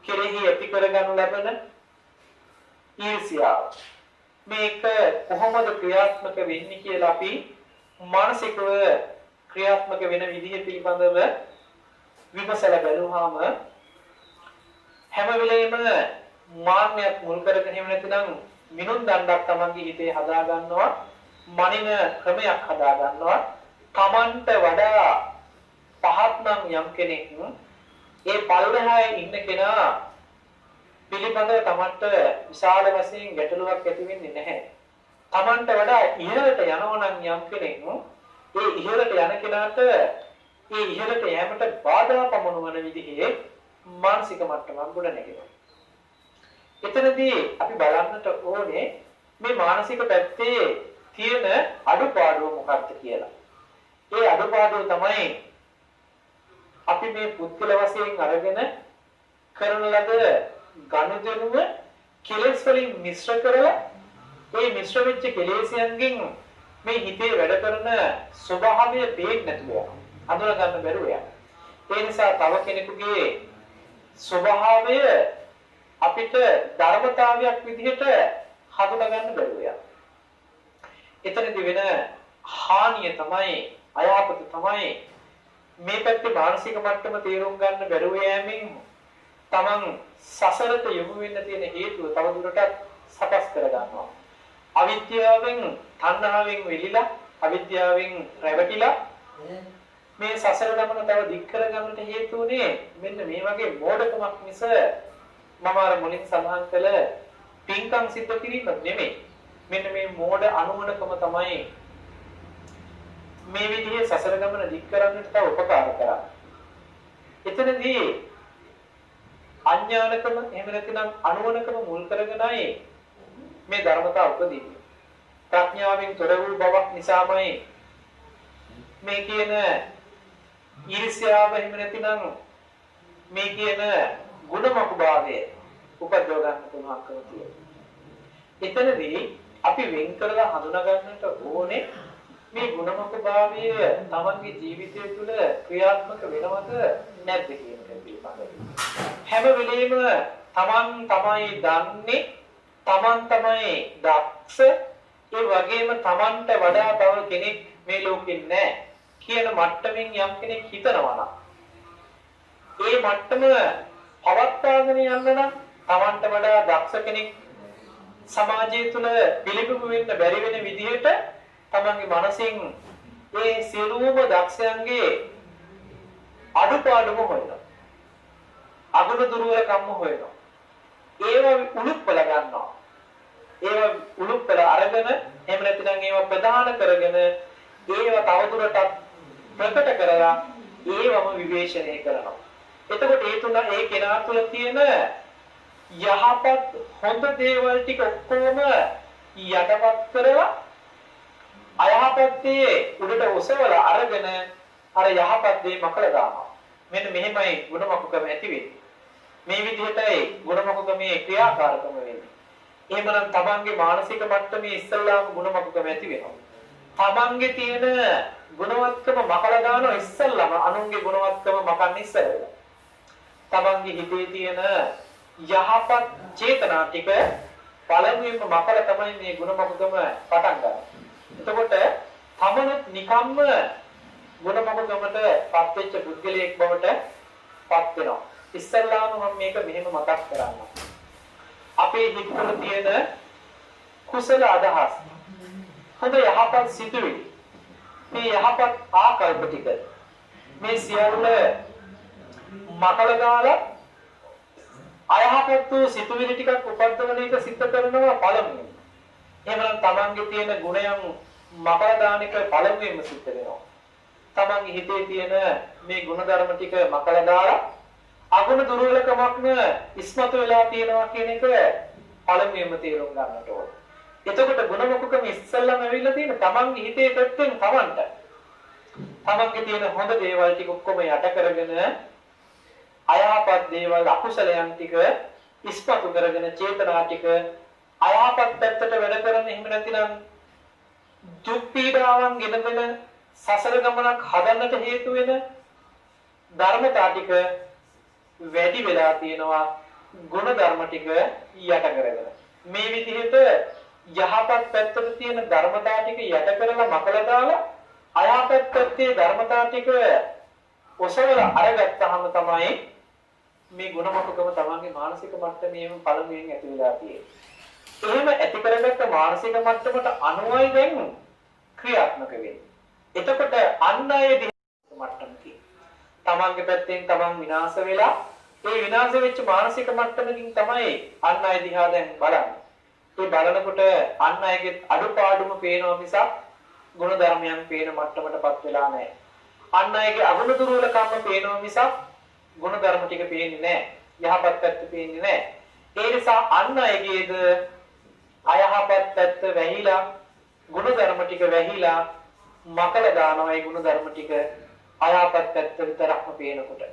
කෙරෙහි ඇති කරගනු ලබන ඊර්ෂ්‍යාව. මේක කොහොමද ක්‍රියාත්මක වෙන්නේ කියලා අපි මානසිකව ක්‍රියාත්මක වෙන විදිහ පිළිබඳව විමසලා බලුවාම හැම වෙලෙම මාන්නයක් මුල් කරගෙන එහෙම නැත්නම් මිනුම් දණ්ඩක් තමන්ගේ හිතේ හදා ගන්නවා, මනින ක්‍රමයක් හදා ගන්නවා. තමන්ට වඩා පහත් නම් යම් කෙනෙක් ඒ පල්ලෙහායේ ඉන්න කෙනා පිළිබඳව තමන්ට විශාල වශයෙන් ගැටලුවක් ඇති වෙන්නේ නැහැ. තමන්ට වඩා ඉහළට යනවා නම් යම් කෙනෙක් ඒ ඉහළට යන කෙනාට ඒ ඉහළට යෑමට බාධා පමුණවන විදිහේ මානසික මට්ටමක් ගොඩනැගෙනවා. එතනදී අපි බලන්නට ඕනේ මේ මානසික පැත්තේ තියෙන අඩුපාඩුව මොකක්ද කියලා. ඒ අඩුපාඩුව තමයි අපි මේ පුද්ගල වශයෙන් අරගෙන කරන ලද ගනුදෙනුව කෙලෙස් වලින් මිශ්‍ර කරලා ඒ මිශ්‍ර වෙච්ච කෙලෙස්යන්ගෙන් මේ හිතේ වැඩ කරන ස්වභාවය පේන්නේ නැතුව අඳුර ගන්න බැරුව යනවා. ඒ නිසා තව කෙනෙකුගේ ස්වභාවය අපිට ධර්මතාවයක් විදිහට හඳුනා ගන්න බැරුව යනවා. එතනදී වෙන හානිය තමයි අයහපත තමයි මේ පැත්තේ මානසික මට්ටම තේරුම් ගන්න බැරුව යෑමෙන් තමන් සසරට යොමු වෙන්න තියෙන හේතුව තව දුරටත් සකස් කර ගන්නවා. අවිද්‍යාවෙන් තණ්හාවෙන් වෙලිලා අවිද්‍යාවෙන් රැවටිලා මේ සසර ගමන තව දික් කර ගන්නට හේතු උනේ මෙන්න මේ වගේ මෝඩකමක් මිස මම අර මුලින් සඳහන් කළ පින්කම් සිද්ධ කිරීම නෙමෙයි. මෙන්න මේ මෝඩ අනුමනකම තමයි මේ විදිහේ සසර ගමන දික් කරන්නට තව උපකාර කරන්නේ. එතනදී අඥානකම එහෙම නැතිනම් අනුමනකම මුල් කරගෙනයි මේ ධර්මතාව උපදින්නේ. ප්‍රඥාවෙන් තොර වූ බවක් නිසාමයි මේ කියන ඊර්ෂ්‍යාව එහෙම නැතිනම් මේ කියන ගුණමක භාවය උපදව ගන්න පුළුවන්කම තියෙනවා. එතනදී අපි වෙන් කරලා හඳුනා ගන්නට ඕනේ මේ ගුණමක භාවය තමන්ගේ ජීවිතය තුළ ක්‍රියාත්මක වෙනවද නැද්ද කියන එක පිළිබඳව. හැම වෙලෙම තමන් තමයි දන්නේ, තමන් තමයි දක්ෂ, ඒ වගේම තමන්ට වඩා තව කෙනෙක් මේ ලෝකෙ නැහැ කියන මට්ටමින් යම් කෙනෙක් හිතනවා නම් ඒ මට්ටම පවත්වාගෙන යන්න නම් තමන්ට වඩා දක්ෂ කෙනෙක් සමාජය තුළ පිළිබිඹු වෙන්න බැරි වෙන විදිහට තමන්ගේ මනසින් ඒ සියලුම දක්ෂයන්ගේ අඩුපාඩුම හොයනවා. අගුණ දුර්වලකම් හොයනවා. ඒව උලුප්පල ගන්නවා. ඒව උලුප්පල අරගෙන එහෙම නැත්නම් ඒව ප්‍රධාන කරගෙන ඒව තවදුරටත් ප්‍රකට කරලා ඒවම විවේචනය කරනවා. එතකොට ඒ කෙනා තුළ තියෙන යහපත් හොඳ දේවල් ටික ඔක්කොම යටපත් කරලා අයහපත්යේ උඩට ඔසවලා අරගෙන අර යහපත් දේ මකලා දානවා. මෙන්න මෙහෙමයි ගුණමකුකම ඇති වෙන්නේ. මේ විදිහටයි ගුණමකුකමේ ක්‍රියාකාරකම වෙන්නේ. එහෙමනම් තමන්ගේ මානසික මට්ටමේ ඉස්සල්ලාම ගුණමකුකම ඇති වෙනවා. තමන්ගේ තියෙන ගුණවත්කම මකලා දානවා ඉස්සල්ලාම අනුන්ගේ ගුණවත්කම මකන්න ඉස්සෙල්ලා. තමන්ගේ හිතේ තියෙන යහපත් චේතනා ටික පළමුවෙන්ම මකලා තමයි මේ ගුණමකුකම පටන් ගන්නේ. එතකොට තමනුත් නිකම්ම ගුණමකුකමට පත් වෙච්ච පුද්ගලයෙක් බවට පත් වෙනවා. ඉස්සල්ලාම මම මේක මෙහෙම මතක් කරන්නම්. අපේ හිතවල තියෙන කුසල අදහස්, හොඳ යහපත් සිතුවිලි, මේ යහපත් ආකල්ප ටික මේ සියල්ල මකලා දාලා අයහපත් වූ සිතුවිලි ටිකක් උපද්දවන එක සිද්ධ කරනවා පළමුවෙන්. එහෙමනම් තමන්ගේ තියෙන ගුණයන් මකලා දාන එක පළමුවෙන්ම සිද්ධ වෙනවා. තමන්ගේ හිතේ තියෙන මේ ගුණධර්ම ටික මකලා දාලා අගුණ දුර්වලකමක්ම ඉස්මතු වෙලා තියෙනවා කියන එක පළමුවෙන්ම තේරුම් ගන්නට ඕනේ. එතකොට ගුණමකුකම ඉස්සල්ලාම ඇවිල්ලා තියෙන තමන්ගේ හිතේ පැත්තෙන් තමන්ට තමන්ගේ තියෙන හොඳ දේවල් ටික ඔක්කොම යට කරගෙන අයහපත් දේවල් අකුසලයන් ටික ඉස්මතු කරගෙන චේතනා ටික අයහපත් පැත්තට වැඩ කරන එහෙම නැතිනම් දුක් පීඩාවන් ගෙනදෙන සසර ගමනක් හදන්නට හේතු වෙන ධර්මතා ටික වැඩි වෙලා තියෙනවා ගුණ ධර්ම ටික යට කරගෙන. මේ විදිහට යහපත් පැත්තට තියෙන ධර්මතා ටික යට කරලා මකලා දාලා අයහපත් පැත්තේ ධර්මතා ටික ඔසවලා අරගත්තාම තමයි මේ ගුණමකුකම තමන්ගේ මානසික මට්ටමේම පළමුවෙන් ඇති වෙලා තියෙන්නේ. එහෙම ඇති කරගත්ත මානසික මට්ටමට අනුවයි දැන් ක්‍රියාත්මක වෙන්නේ. එතකොට අන් අය මට්ටමකින් තමන්ගේ පැත්තෙන් තමන් විනාශ වෙලා ඒ විනාශ වෙච්ච මානසික මට්ටමකින් තමයි අන් අය දිහා දැන් බලන්නේ. ඒ බලනකොට අන් අයගේ අඩුපාඩුම පේනවා මිසක් ගුණ ධර්මයන් පේන මට්ටමටපත් වෙලා නැහැ. අන් අයගේ අගුණ දුර්වලකම් පේනවා මිසක් ගුණ ධර්ම ටික පේන්නේ නැහැ. යහපත් පැත්ත පේන්නේ නැහැ. ඒ නිසා අන් අයගේද අයහපත් පැත්ත වැහිලා ගුණ ධර්ම ටික වැහිලා මකලා දානවා. ඒ ගුණ ධර්ම ටික අයහපත් පැත්ත විතරක්ම පේනකොට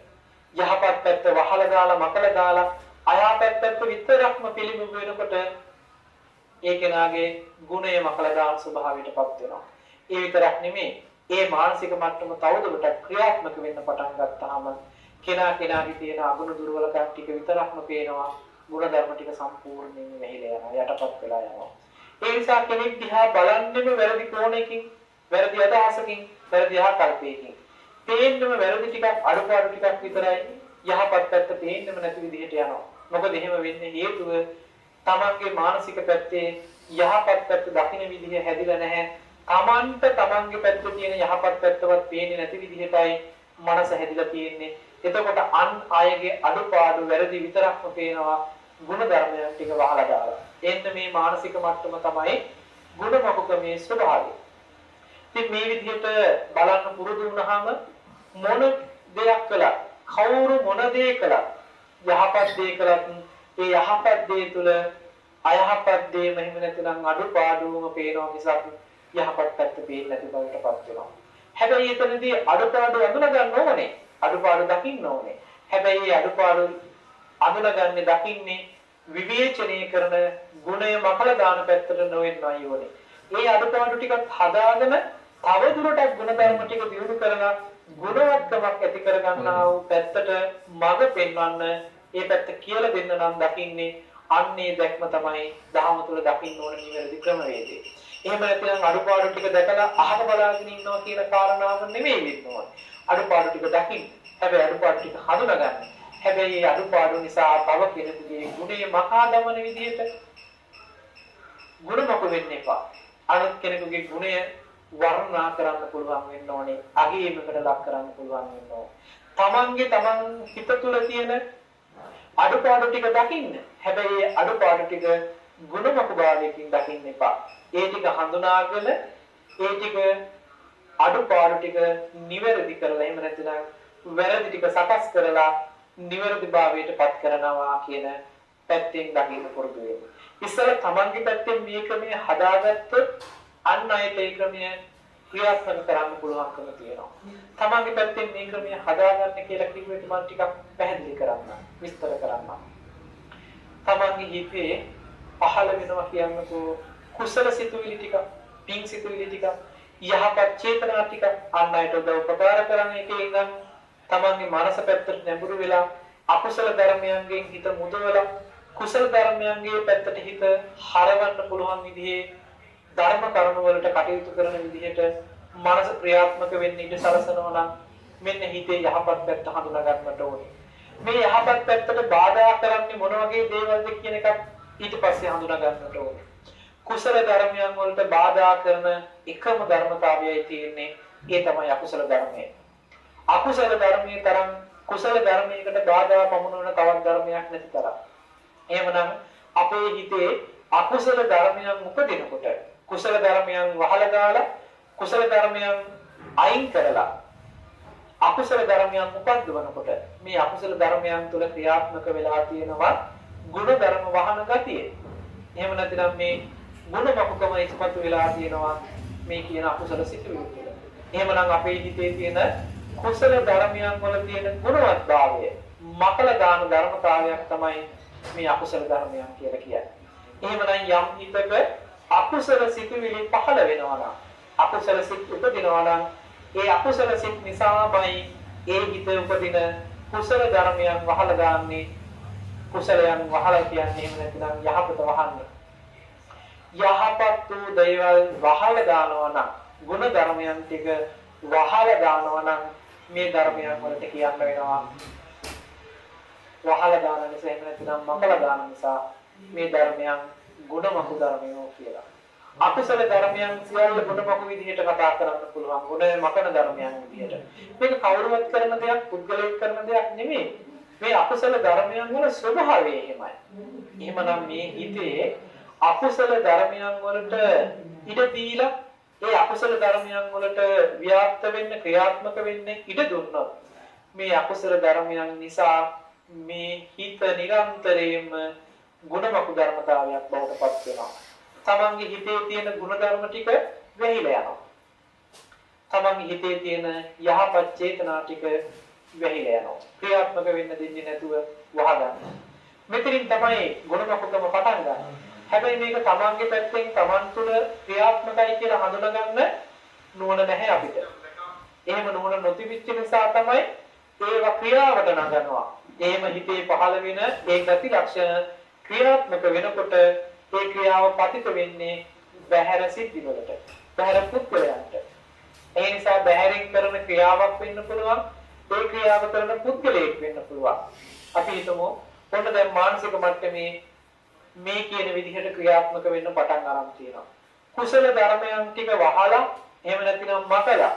යහපත් පැත්ත වහලා දාලා මකලා දාලා අයහපත් පැත්ත විතරක්ම පිළිඹු වෙනකොට ඒ කෙනාගේ ගුණය මකලා දාන ස්වභාවයටපත් වෙනවා. ඒ විතරක් නෙමෙයි, ඒ මානසික මට්ටම තවදුරටත් ක්‍රියාත්මක වෙන්න පටන් ගත්තාම කෙනාගේ තියෙන අගුණ දුර්වලකම් ටික විතරක්ම පේනවා. ගුණ ධර්ම ටික සම්පූර්ණයෙන්ම වැහිලා යනවා, යටපත් වෙලා යනවා. ඒ නිසා කෙනෙක් දිහා බලන්නෙම වැරදි කෝණයකින්, වැරදි අදහසකින්, වැරදි ආකල්පයකින්. පේන්නම වැරදි ටිකක්, අඩුපාඩු ටිකක් විතරයි. යහපත් පැත්ත පේන්නම නැති විදිහට යනවා. මොකද එහෙම වෙන්නේ හේතුව තමන්ගේ මානසික පැත්තේ යහපත් පැත්ත දකින්න විදිහ හැදිලා නැහැ. තමන්ගේ පැත්තේ තියෙන යහපත් පැත්තවත් පේන්නේ නැති විදිහටයි මනස හැදිලා තියෙන්නේ. එතකොට අන් අයගේ අඩුපාඩු වැරදි විතරක්ම පේනවා. ගුණ ධර්මයන් ටික වහලා දාලා. එන්න මේ මානසික මට්ටම තමයි ගුණමකුකමේ ස්වභාවය. ඉතින් මේ විදිහට බලන්න පුරුදු වුණාම මොන දෙයක් කළත්, කවුරු මොන දේ කළත්, යහපත් දේ කළත් ඒ යහපත් දේ තුළ අයහපත් දේ මෙහෙම නැතිනම් අඩුපාඩුම පේනවා මිසක් යහපත් පැත්ත පේන්නේ නැති බවටපත් වෙනවා. හැබැයි එතනදී අඩුපාඩු අඳුන ගන්න ඕනේ. අඩුපාඩු දකින්න ඕනේ. හැබැයි මේ අඩුපාඩු අඳුනගන්නේ දකින්නේ විවේචනය කරන ගුණය මකල දාන පැත්තට නොවෙන්නයි ඕනේ. මේ අඩුපාඩු ටිකත් හදාගෙන තව දුරටත් ගුණධර්ම ටික දියුණු කරලා ගුණවත්කමක් ඇති කරගන්නා වූ පැත්තට මඟ පෙන්වන්න ඒ පැත්ත කියලා දෙන්න නම් දකින්නේ අන්නේ දැක්ම තමයි දහම තුළ දකින්න ඕන නිවැරදි ක්‍රමවේදය. එහෙම නැත්නම් අඩුපාඩු ටික දැකලා අහක බලාගෙන ඉන්නවා කියන කාරණාව නෙමෙයි වෙන්න ඕනේ. අඩුපාඩු ටික දකින්න. හැබැයි අඩුපාඩු ටික හඳුනාගන්න. හැබැයි මේ අඩුපාඩු නිසා තව කෙනෙකුගේ ගුණය මකා දමන විදිහට ගුණමක වෙන්න එපා. අනිත් කෙනෙකුගේ ගුණය වර්ණනා කරන්න පුළුවන් වෙන්න ඕනේ. අගයීමකට ලක් කරන්න පුළුවන් වෙන්න ඕනේ. තමන් හිත තුළ තියෙන අඩුපාඩු ටික දකින්න. හැබැයි අඩුපාඩු ටික ගුණමක භාවයකින් දකින්න එපා. ඒ ටික හඳුනාගෙන ඒ ටික අඩුපාඩු ටික නිවැරදි කරලා එහෙම නැත්නම් වැරදි ටික සකස් කරලා නිවැරදි භාවයට පත් කරනවා කියන පැත්තෙන් දකින්න පුරුදු වෙන්න. ඉස්සර තමන්ගේ පැත්තෙන් මේ ක්‍රමය හදාගත්තොත් අන් අයට ඒ ක්‍රමය ක්‍රියාත්මක කරන්න පුළුවන්කම තියෙනවා. තමන්ගේ පැත්තෙන් මේ ක්‍රමය හදාගන්න කියලා කිව්වෙත් මම ටිකක් පැහැදිලි කරන්න, විස්තර කරන්න. තමන්ගේ හිතේ පහළ වෙනවා කියන්නකෝ කුසල සිතුවිලි ටික, පිං සිතුවිලි ටික, යහපත් චේතනා ටික අන් අයට උපකාර කරන එකේ ඉඳන් තමන්ගේ මනස පැත්තට නැඹුරු වෙලා අකුසල ධර්මයන්ගෙන් හිත මුදවලා කුසල ධර්මයන්ගේ පැත්තට හිත හරවන්න පුළුවන් විදිහේ ධර්ම කරුණු වලට කටයුතු කරන විදිහට මනස ක්‍රියාත්මක වෙන්න ඉඩ සලසනවා නම් මෙන්න හිතේ යහපත් පැත්ත හඳුනා ගන්නට ඕනේ. මේ යහපත් පැත්තට බාධා කරන්නේ මොන වගේ දේවල්ද කියන එකත් ඊට පස්සේ හඳුනා ගන්නට ඕනේ. කුසල ධර්මයන් වලට බාධා කරන එකම ධර්මතාවයයි තියෙන්නේ ඒ තමයි අකුසල ධර්මය. අකුසල ධර්මයේ තරම් කුසල ධර්මයකට බාධා පමුණවන තවත් ධර්මයක් නැති තරම්. එහෙමනම් අපේ හිතේ අකුසල ධර්මයන් උපදිනකොට කුසල ධර්මයන් වහලා දාලා කුසල ධර්මයන් අයින් කරලා අකුසල ධර්මයන් උපද්දවනකොට මේ අකුසල ධර්මයන් තුළ ක්‍රියාත්මක වෙලා තියෙනවා ගුණ ධර්ම වහන ගතිය. එහෙම නැත්නම් මේ ගුණ මකුකම ඉස්පතු වෙලා තියෙනවා මේ කියන අකුසල සිතුවිලි තුළ. එහෙමනම් අපේ හිතේ තියෙන කුසල ධර්මයන් වල තියෙන ගුණවත්භාවය මකල දාන ධර්මතාවයක් තමයි මේ අකුසල ධර්මයන් කියලා කියන්නේ. එහෙමනම් යම් හිතක අකුසල සිතුවිලි පහළ වෙනවා නම් අකුසල සිත් උපදිනවා නම් ඒ අකුසල සිත් නිසාමයි ඒ හිත උපදින කුසල ධර්මයන් වහලා දාන්නේ. කුසලයන් වහලා කියන්නේ එහෙම නැත්නම් යහපත වහන්නේ. යහපත් වූ දේවල් වහලා දානවා නම් ගුණ ධර්මයන් ටික වහලා දානවා නම් මේ ධර්මයන් වලට කියන්න වෙනවා වහලා දාන නිසා එහෙම නැත්නම් මකලා දාන නිසා මේ ධර්මයන් ගුණමකු ධර්මයෝ කියලා. අකුසල ධර්මයන් සියල්ල ගුණමකු විදිහට කතා කරන්න පුළුවන්. ගුණ මකන ධර්මයන් විදිහට. මේක කවුරුවත් කරන දෙයක්, පුද්ගලයෙක් කරන දෙයක් නෙමෙයි. මේ අකුසල ධර්මයන් වල ස්වභාවය එහෙමයි. එහෙමනම් මේ හිතේ අකුසල ධර්මයන් වලට ඉඩ දීලා ඒ අකුසල ධර්මයන් වලට ව්‍යාප්ත වෙන්න, ක්‍රියාත්මක වෙන්න ඉඩ දුන්නොත් මේ අකුසල ධර්මයන් නිසා මේ හිත නිරන්තරයෙන්ම ගුණමකු ධර්මතාවයක් බවට පත් වෙනවා. තමන්ගේ හිතේ තියෙන ගුණ ධර්ම ටික වැහිලා යනවා. තමන්ගේ හිතේ තියෙන යහපත් චේතනා ටික වැහිලා යනවා. ක්‍රියාත්මක වෙන්න දෙන්නේ නැතුව වහගන්න. මෙතනින් තමයි ගුණමකුකම පටන් ගන්න. හැබැයි මේක තමන්ගේ පැත්තෙන් තමන් තුළ ක්‍රියාත්මකයි කියලා හඳුනගන්න නුවණ නැහැ අපිට. එහෙම නුවණ නොතිබිච්ච නිසා තමයි ඒවා ක්‍රියාවට නගනවා. එහෙම හිතේ පහළ වෙන ඒ ගති ලක්ෂණ ක්‍රියාත්මක වෙනකොට ඒ ක්‍රියාව පතිත වෙන්නේ බහැර සිද්ධි වලට, බහැර පුද්ගලයන්ට. ඒ නිසා බහැරින් කරන ක්‍රියාවක් වෙන්න පුළුවන්, ඒ ක්‍රියාව කරන පුද්ගලයෙක් වෙන්න පුළුවන්. අපි හිතමු ඔන්න දැන් මානසික මට්ටමේ මේ කියන විදිහට ක්‍රියාත්මක වෙන්න පටන් ගන්න තියෙනවා. කුසල ධර්මයන් ටික වහලා එහෙම නැතිනම් මකලා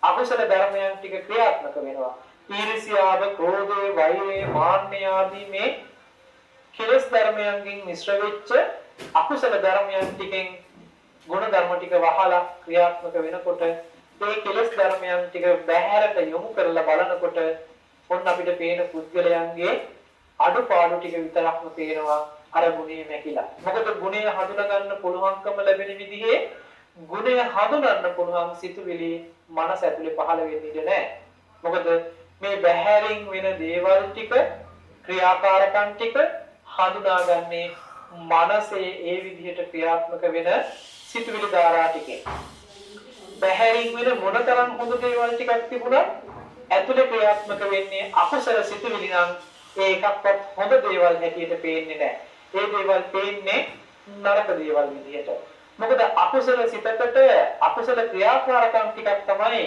අකුසල ධර්මයන් ටික ක්‍රියාත්මක වෙනවා. ඊර්ෂ්‍යාව, ක්‍රෝධය, වෛරය, මාන්නය ආදී මේ කෙලෙස් ධර්මයන්ගෙන් මිශ්‍ර වෙච්ච අකුසල ධර්මයන් ටිකෙන් ගුණ ධර්ම ටික වහලා ක්‍රියාත්මක වෙනකොට මේ කෙලෙස් ධර්මයන් ටික බැහැරට යොමු කරලා බලනකොට ඔන්න අපිට පේන පුද්ගලයන්ගේ අඩුපාඩු ටික විතරක්ම පේනවා. අර ගුණේ නැකිලා. මොකද ගුණය හඳුනා ගන්න පුළුවන්කම ලැබෙන විදිහේ ගුණය හඳුනන්න පුළුවන් සිතුවිලි මනස ඇතුලේ පහළ වෙන්නේ නැහැ. මොකද මේ බහැරින් වෙන දේවල් ටික ක්‍රියාකාරකම් ටික හඳුනාගන්නේ මනසේ ඒ විදිහට ක්‍රියාත්මක වෙන සිතුවිලි ධාරා ටිකේ. බහැරින් වෙන මොනතරම් හොඳ දේවල් ටිකක් තිබුණත් ඇතුලේ ක්‍රියාත්මක වෙන්නේ අකුසල සිතුවිලි නම් ඒ එකක්වත් හොඳ දේවල් හැටියට පේන්නේ නැහැ. ඒ දේවල් පේන්නේ නරක දේවල් විදිහට. මොකද අකුසල සිතකට අකුසල ක්‍රියාකාරකම් ටිකක් තමයි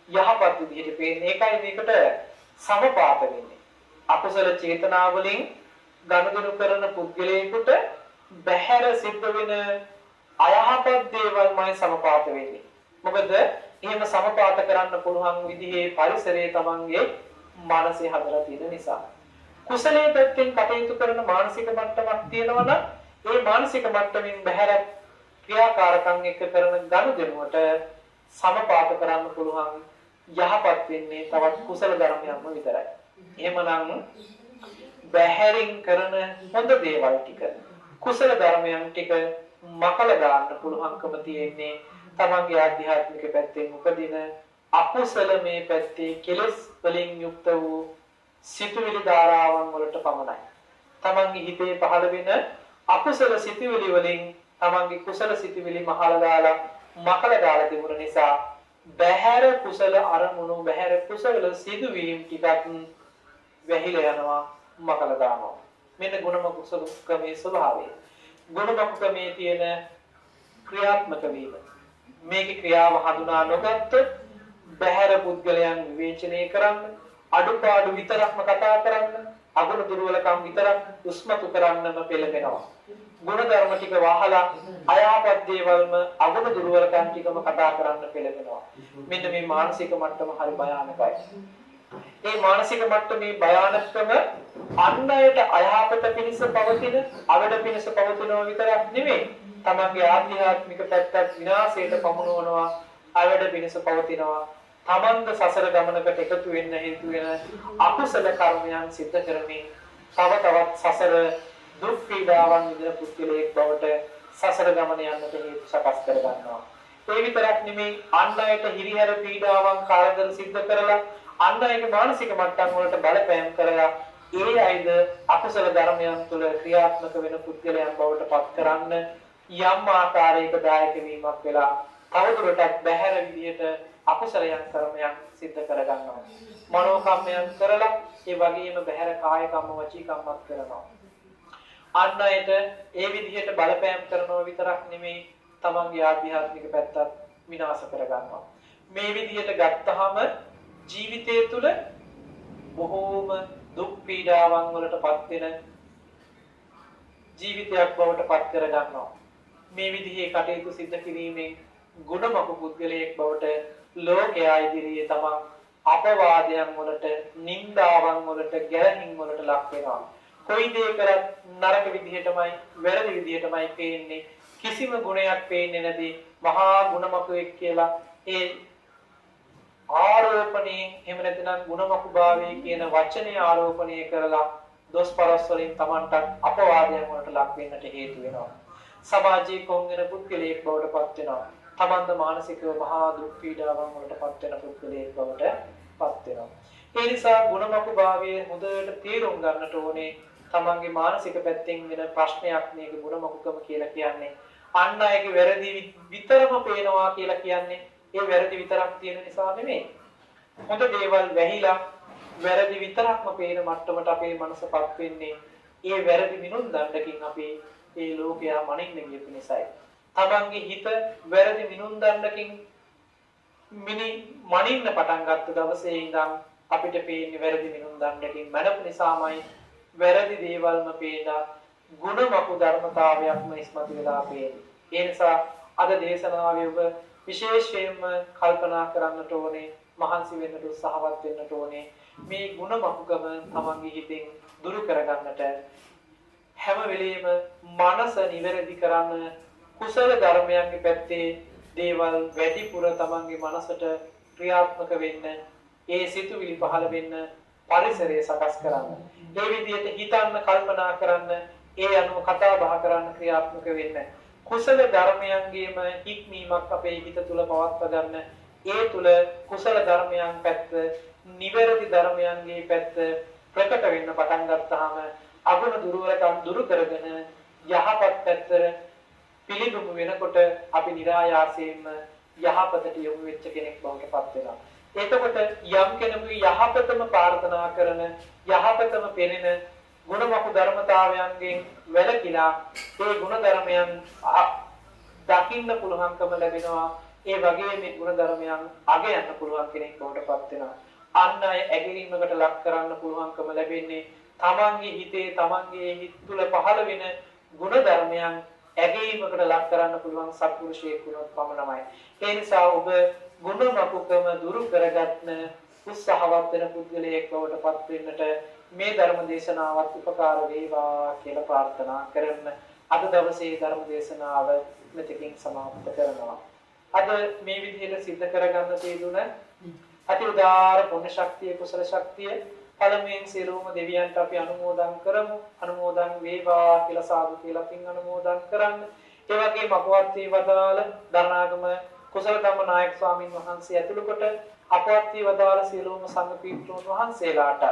යහපත් විදිහට පේන්නේ. ඒකයි මේකට සමපාත වෙන්නේ. අකුසල චේතනාවලින් ගනුදෙනු කරන පුද්ගලයෙකුට බහැර සිද්ධ වෙන අයහපත් දේවල්මයි සමපාත වෙන්නේ. මොකද එහෙම සමපාත කරන්න පුළුවන් විදිහේ පරිසරයේ තමන්ගේ මානසික හදලා තියෙන නිසා. කුසලයේ පැත්තෙන් කටයුතු කරන මානසික මට්ටමක් තියෙනවා නම් ඒ මානසික මට්ටමින් බහැර ක්‍රියාකාරකම් එක කරන ගනුදෙනුවට සමපාත කරන්න පුළුවන් යහපත් වෙන්නේ තවත් කුසල ධර්මයක්ම විතරයි. එහෙමනම් බහැරින් කරන හොඳ දේවල් ටික කුසල ධර්මයන් ටික මකල දාන්න පුළුවන්කම තියෙන්නේ තමන්ගේ ආධ්‍යාත්මික පැත්තෙන් උපදින අකුසල මේ පැත්තේ කෙලෙස් වලින් යුක්ත වූ සිතුවිලි ධාරාවන් වලට පමණයි. තමන්ගේ හිතේ පහළ වෙන අකුසල සිතුවිලි වලින් තමන්ගේ කුසල සිතුවිලි මහල දාලා මකල දාලා තිබුණ නිසා බහැර කුසල අරමුණු බහැර කුසල සිදුවීම් ටිකක් වැහිලා යනවා මකල දානවා. මෙන්න ගුණමකුසලකමේ ස්වභාවය. ගුණමකුකමේ තියෙන ක්‍රියාත්මක වීම. මේකේ ක්‍රියාව හඳුනා නොගත්තොත් බහැර පුද්ගලයන් විවේචනය කරන්න, අඩුපාඩු විතරක්ම කතා කරන්න, අගුණ දුර්වලකම් විතරක් උස්මතු කරන්නම පෙළඹෙනවා. ගුණ ධර්ම ටික වහලා අයහපත් දේවල්ම අගුණ දුර්වලකම් ටිකම කතා කරන්න පෙළඹෙනවා. මෙන්න මේ මානසික මට්ටම හරි භයානකයි. මේ මානසික මට්ටමේ භයානකම අන් අයට අයහපත පිණිස පවතින, අවඩ පිණිස පවතිනවා විතරක් නෙමෙයි. තමන්ගේ ආධ්‍යාත්මික පැත්තත් විනාශයට පමුණවනවා, අවඩ පිණිස පවතිනවා. තමන්ද සසර ගමනකට එකතු වෙන්න හේතු වෙන අකුසල කර්මයන් සිද්ධ කරමින් තව තවත් සසර දුක් පීඩාවන් විඳින පුද්ගලයෙක් බවට සසර ගමන යන්නට හේතු සකස් කර ගන්නවා. ඒ විතරක් නෙමෙයි අන් අයට හිරිහැර පීඩාවන් කාර්යදල සිද්ධ කරලා අන් අයගේ මානසික මට්ටම් වලට බලපෑම් කරලා ඒ අයද අකුසල ධර්මයන් තුළ ක්‍රියාත්මක වෙන පුද්ගලයන් බවට පත් කරන්න යම් ආකාරයක දායක වීමක් වෙලා තවදුරටත් බහැර විදියට අකුසලයන් කර්මයන් සිද්ධ කර ගන්නවා. මනෝ කම්මයන් කරලා ඒ වගේම බහැර කාය කම්ම වචී කම්මත් කරනවා. අන් අයට ඒ විදිහට බලපෑම් කරනවා විතරක් නෙමෙයි තමන්ගේ ආධ්‍යාත්මික පැත්තත් විනාශ කර ගන්නවා. මේ විදිහට ගත්තාම ජීවිතය තුළ බොහෝම දුක් පීඩාවන් වලටපත් වෙන ජීවිතයක් බවට පත් කර ගන්නවා. මේ විදිහේ කටයුතු සිද්ධ කිරීමෙන් ගුණමක පුද්ගලයෙක් බවට ලෝකයා ඉදිරියේ තමන් අපවාදයන් වලට, නින්දාවන් වලට, ගැරහීම් වලට ලක් වෙනවා. කොයි දේ කරත් නරක විදිහටමයි, වැරදි විදිහටමයි පේන්නේ. කිසිම ගුණයක් පේන්නේ නැති මහා ගුණමකුවෙක් කියලා ඒ ආරෝපණයෙන් එහෙම නැත්නම් ගුණමකුභාවයේ කියන වචනේ ආරෝපණය කරලා දොස් පරස් වලින් තමන්ට අපවාදයන් වලට ලක් වෙන්නට හේතු වෙනවා. සමාජයේ කොංගන පුද්ගලයෙක් බවට පත් වෙනවා. තමන්ද මානසිකව මහා දුක් පීඩාවන් වලට පත් වෙන පුද්ගලයෙක් බවට පත් වෙනවා. ඒ නිසා ගුණමකුභාවයේ හොඳට තේරුම් ගන්නට ඕනේ. තමන්ගේ මානසික පැත්තෙන් වෙන ප්‍රශ්නයක් මේක ගුණමකුකම කියලා කියන්නේ. අන් අයගේ වැරදි විතරම පේනවා කියලා කියන්නේ ඒ වැරදි විතරක් තියෙන නිසා නෙමෙයි. හොඳ දේවල් වැහිලා වැරදි විතරක්ම පේන මට්ටමට අපේ මනසපත් වෙන්නේ ඒ වැරදි මිනුම් දණ්ඩකින් අපි ඒ ලෝකයා මනින්න ගියපු නිසායි. තමන්ගේ හිත වැරදි මිනුම් දණ්ඩකින් මනින්න පටන් ගත්ත දවසේ ඉඳන් අපිට පේන්නේ වැරදි මිනුම් දණ්ඩකින් මනපු නිසාමයි වැරදි දේවල්ම පේනා ගුණමකු ධර්මතාවයක්ම ඉස්මතු වෙලා පේන්නේ. ඒ නිසා අද දේශනාවේ ඔබ විශේෂයෙන්ම කල්පනා කරන්නට ඕනේ, මහන්සි වෙන්නට උත්සාහවත් වෙන්නට ඕනේ. මේ ගුණමකුකම තමන්ගේ හිතෙන් දුරු කරගන්නට හැම වෙලෙම මනස නිවැරදි කරන්න කුසල ධර්මයන්ගේ පැත්තේ දේවල් වැඩිපුර තමන්ගේ මනසට ක්‍රියාත්මක වෙන්න, ඒ සිතුවිලි පහළ වෙන්න පරිසරය සකස් කරන්න. ඒ විදිහට හිතන්න, කල්පනා කරන්න, ඒ අනුව කතා බහ කරන්න ක්‍රියාත්මක වෙන්න. කුසල ධර්මයන්ගේම හික්මීමක් අපේ හිත තුල පවත්වා ගන්න. ඒ තුල කුසල ධර්මයන් පැත්ත, නිවැරදි ධර්මයන්ගේ පැත්ත ප්‍රකට වෙන්න පටන් ගත්තාම අගුණ දුර්වලකම් දුරු කරගෙන යහපත් පැත්තට පිළිබිඹු වෙනකොට අපි નિરાයාසයෙන්ම යහපතට යොමු වෙච්ච කෙනෙක් බවට පත් වෙනවා. එතකොට යම් කෙනෙකුගේ යහපතම ප්‍රාර්ථනා කරන යහපතම පෙනෙන ගුණමහු ධර්මතාවයන්ගෙන් වැළකීලා ඒ ගුණ ධර්මයන් දකින්න පුළුවන්කම ලැබෙනවා. ඒ වගේ මේ ගුණ ධර්මයන් අගයන්න පුළුවන් කෙනෙක් බවට පත් වෙනවා. අන්න අය ඇගීමකට ලක් කරන්න පුළුවන්කම ලැබෙන්නේ තමන්ගේ හිතේ තමන්ගේ හිත තුළ පහළ වෙන ගුණ ධර්මයන් ඇගීමකට ලක් කරන්න පුළුවන් සත්පුරුෂයෙක් වුණොත් පමණයි. ඒ නිසා ඔබ ගුණමකුකම දුරු කරගන්න උත්සාහවත් වෙන පුද්ගලයෙක් බවට පත් වෙන්නට මේ ධර්ම දේශනාවත් උපකාර වේවා කියලා ප්‍රාර්ථනා කරන්න. අද දවසේ ධර්ම දේශනාව මෙතකින් සමාප්ත කරනවා. අද මේ විදිහට සිද්ධ කරගන්න තියෙන අති උදාාර පුණ්‍ය ශක්තිය කුසල ශක්තිය පළමුවෙන් සියලුම දෙවියන්ට අපි අනුමෝදන් කරමු. අනුමෝදන් වේවා කියලා සාදු කියලා පින් අනුමෝදන් කරන්න. ඒ වගේම අපවත් වී වදාළ දරණාගම කුසල ධම්ම නායක ස්වාමින් වහන්සේ ඇතුළු කොට අපවත් වී වදාළ සියලුම සංඝ පිටුන් වහන්සේලාට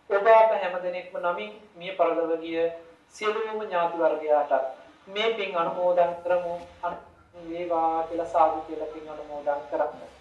ඔබ අප හැමදෙනෙක්ම නමින් මිය පරලොව ගිය සියලුම ඥාති වර්ගයාට මේ පින් අනුමෝදන් කරමු. වේවා කියලා සාදු කියලා පින් අනුමෝදන් කරන්න.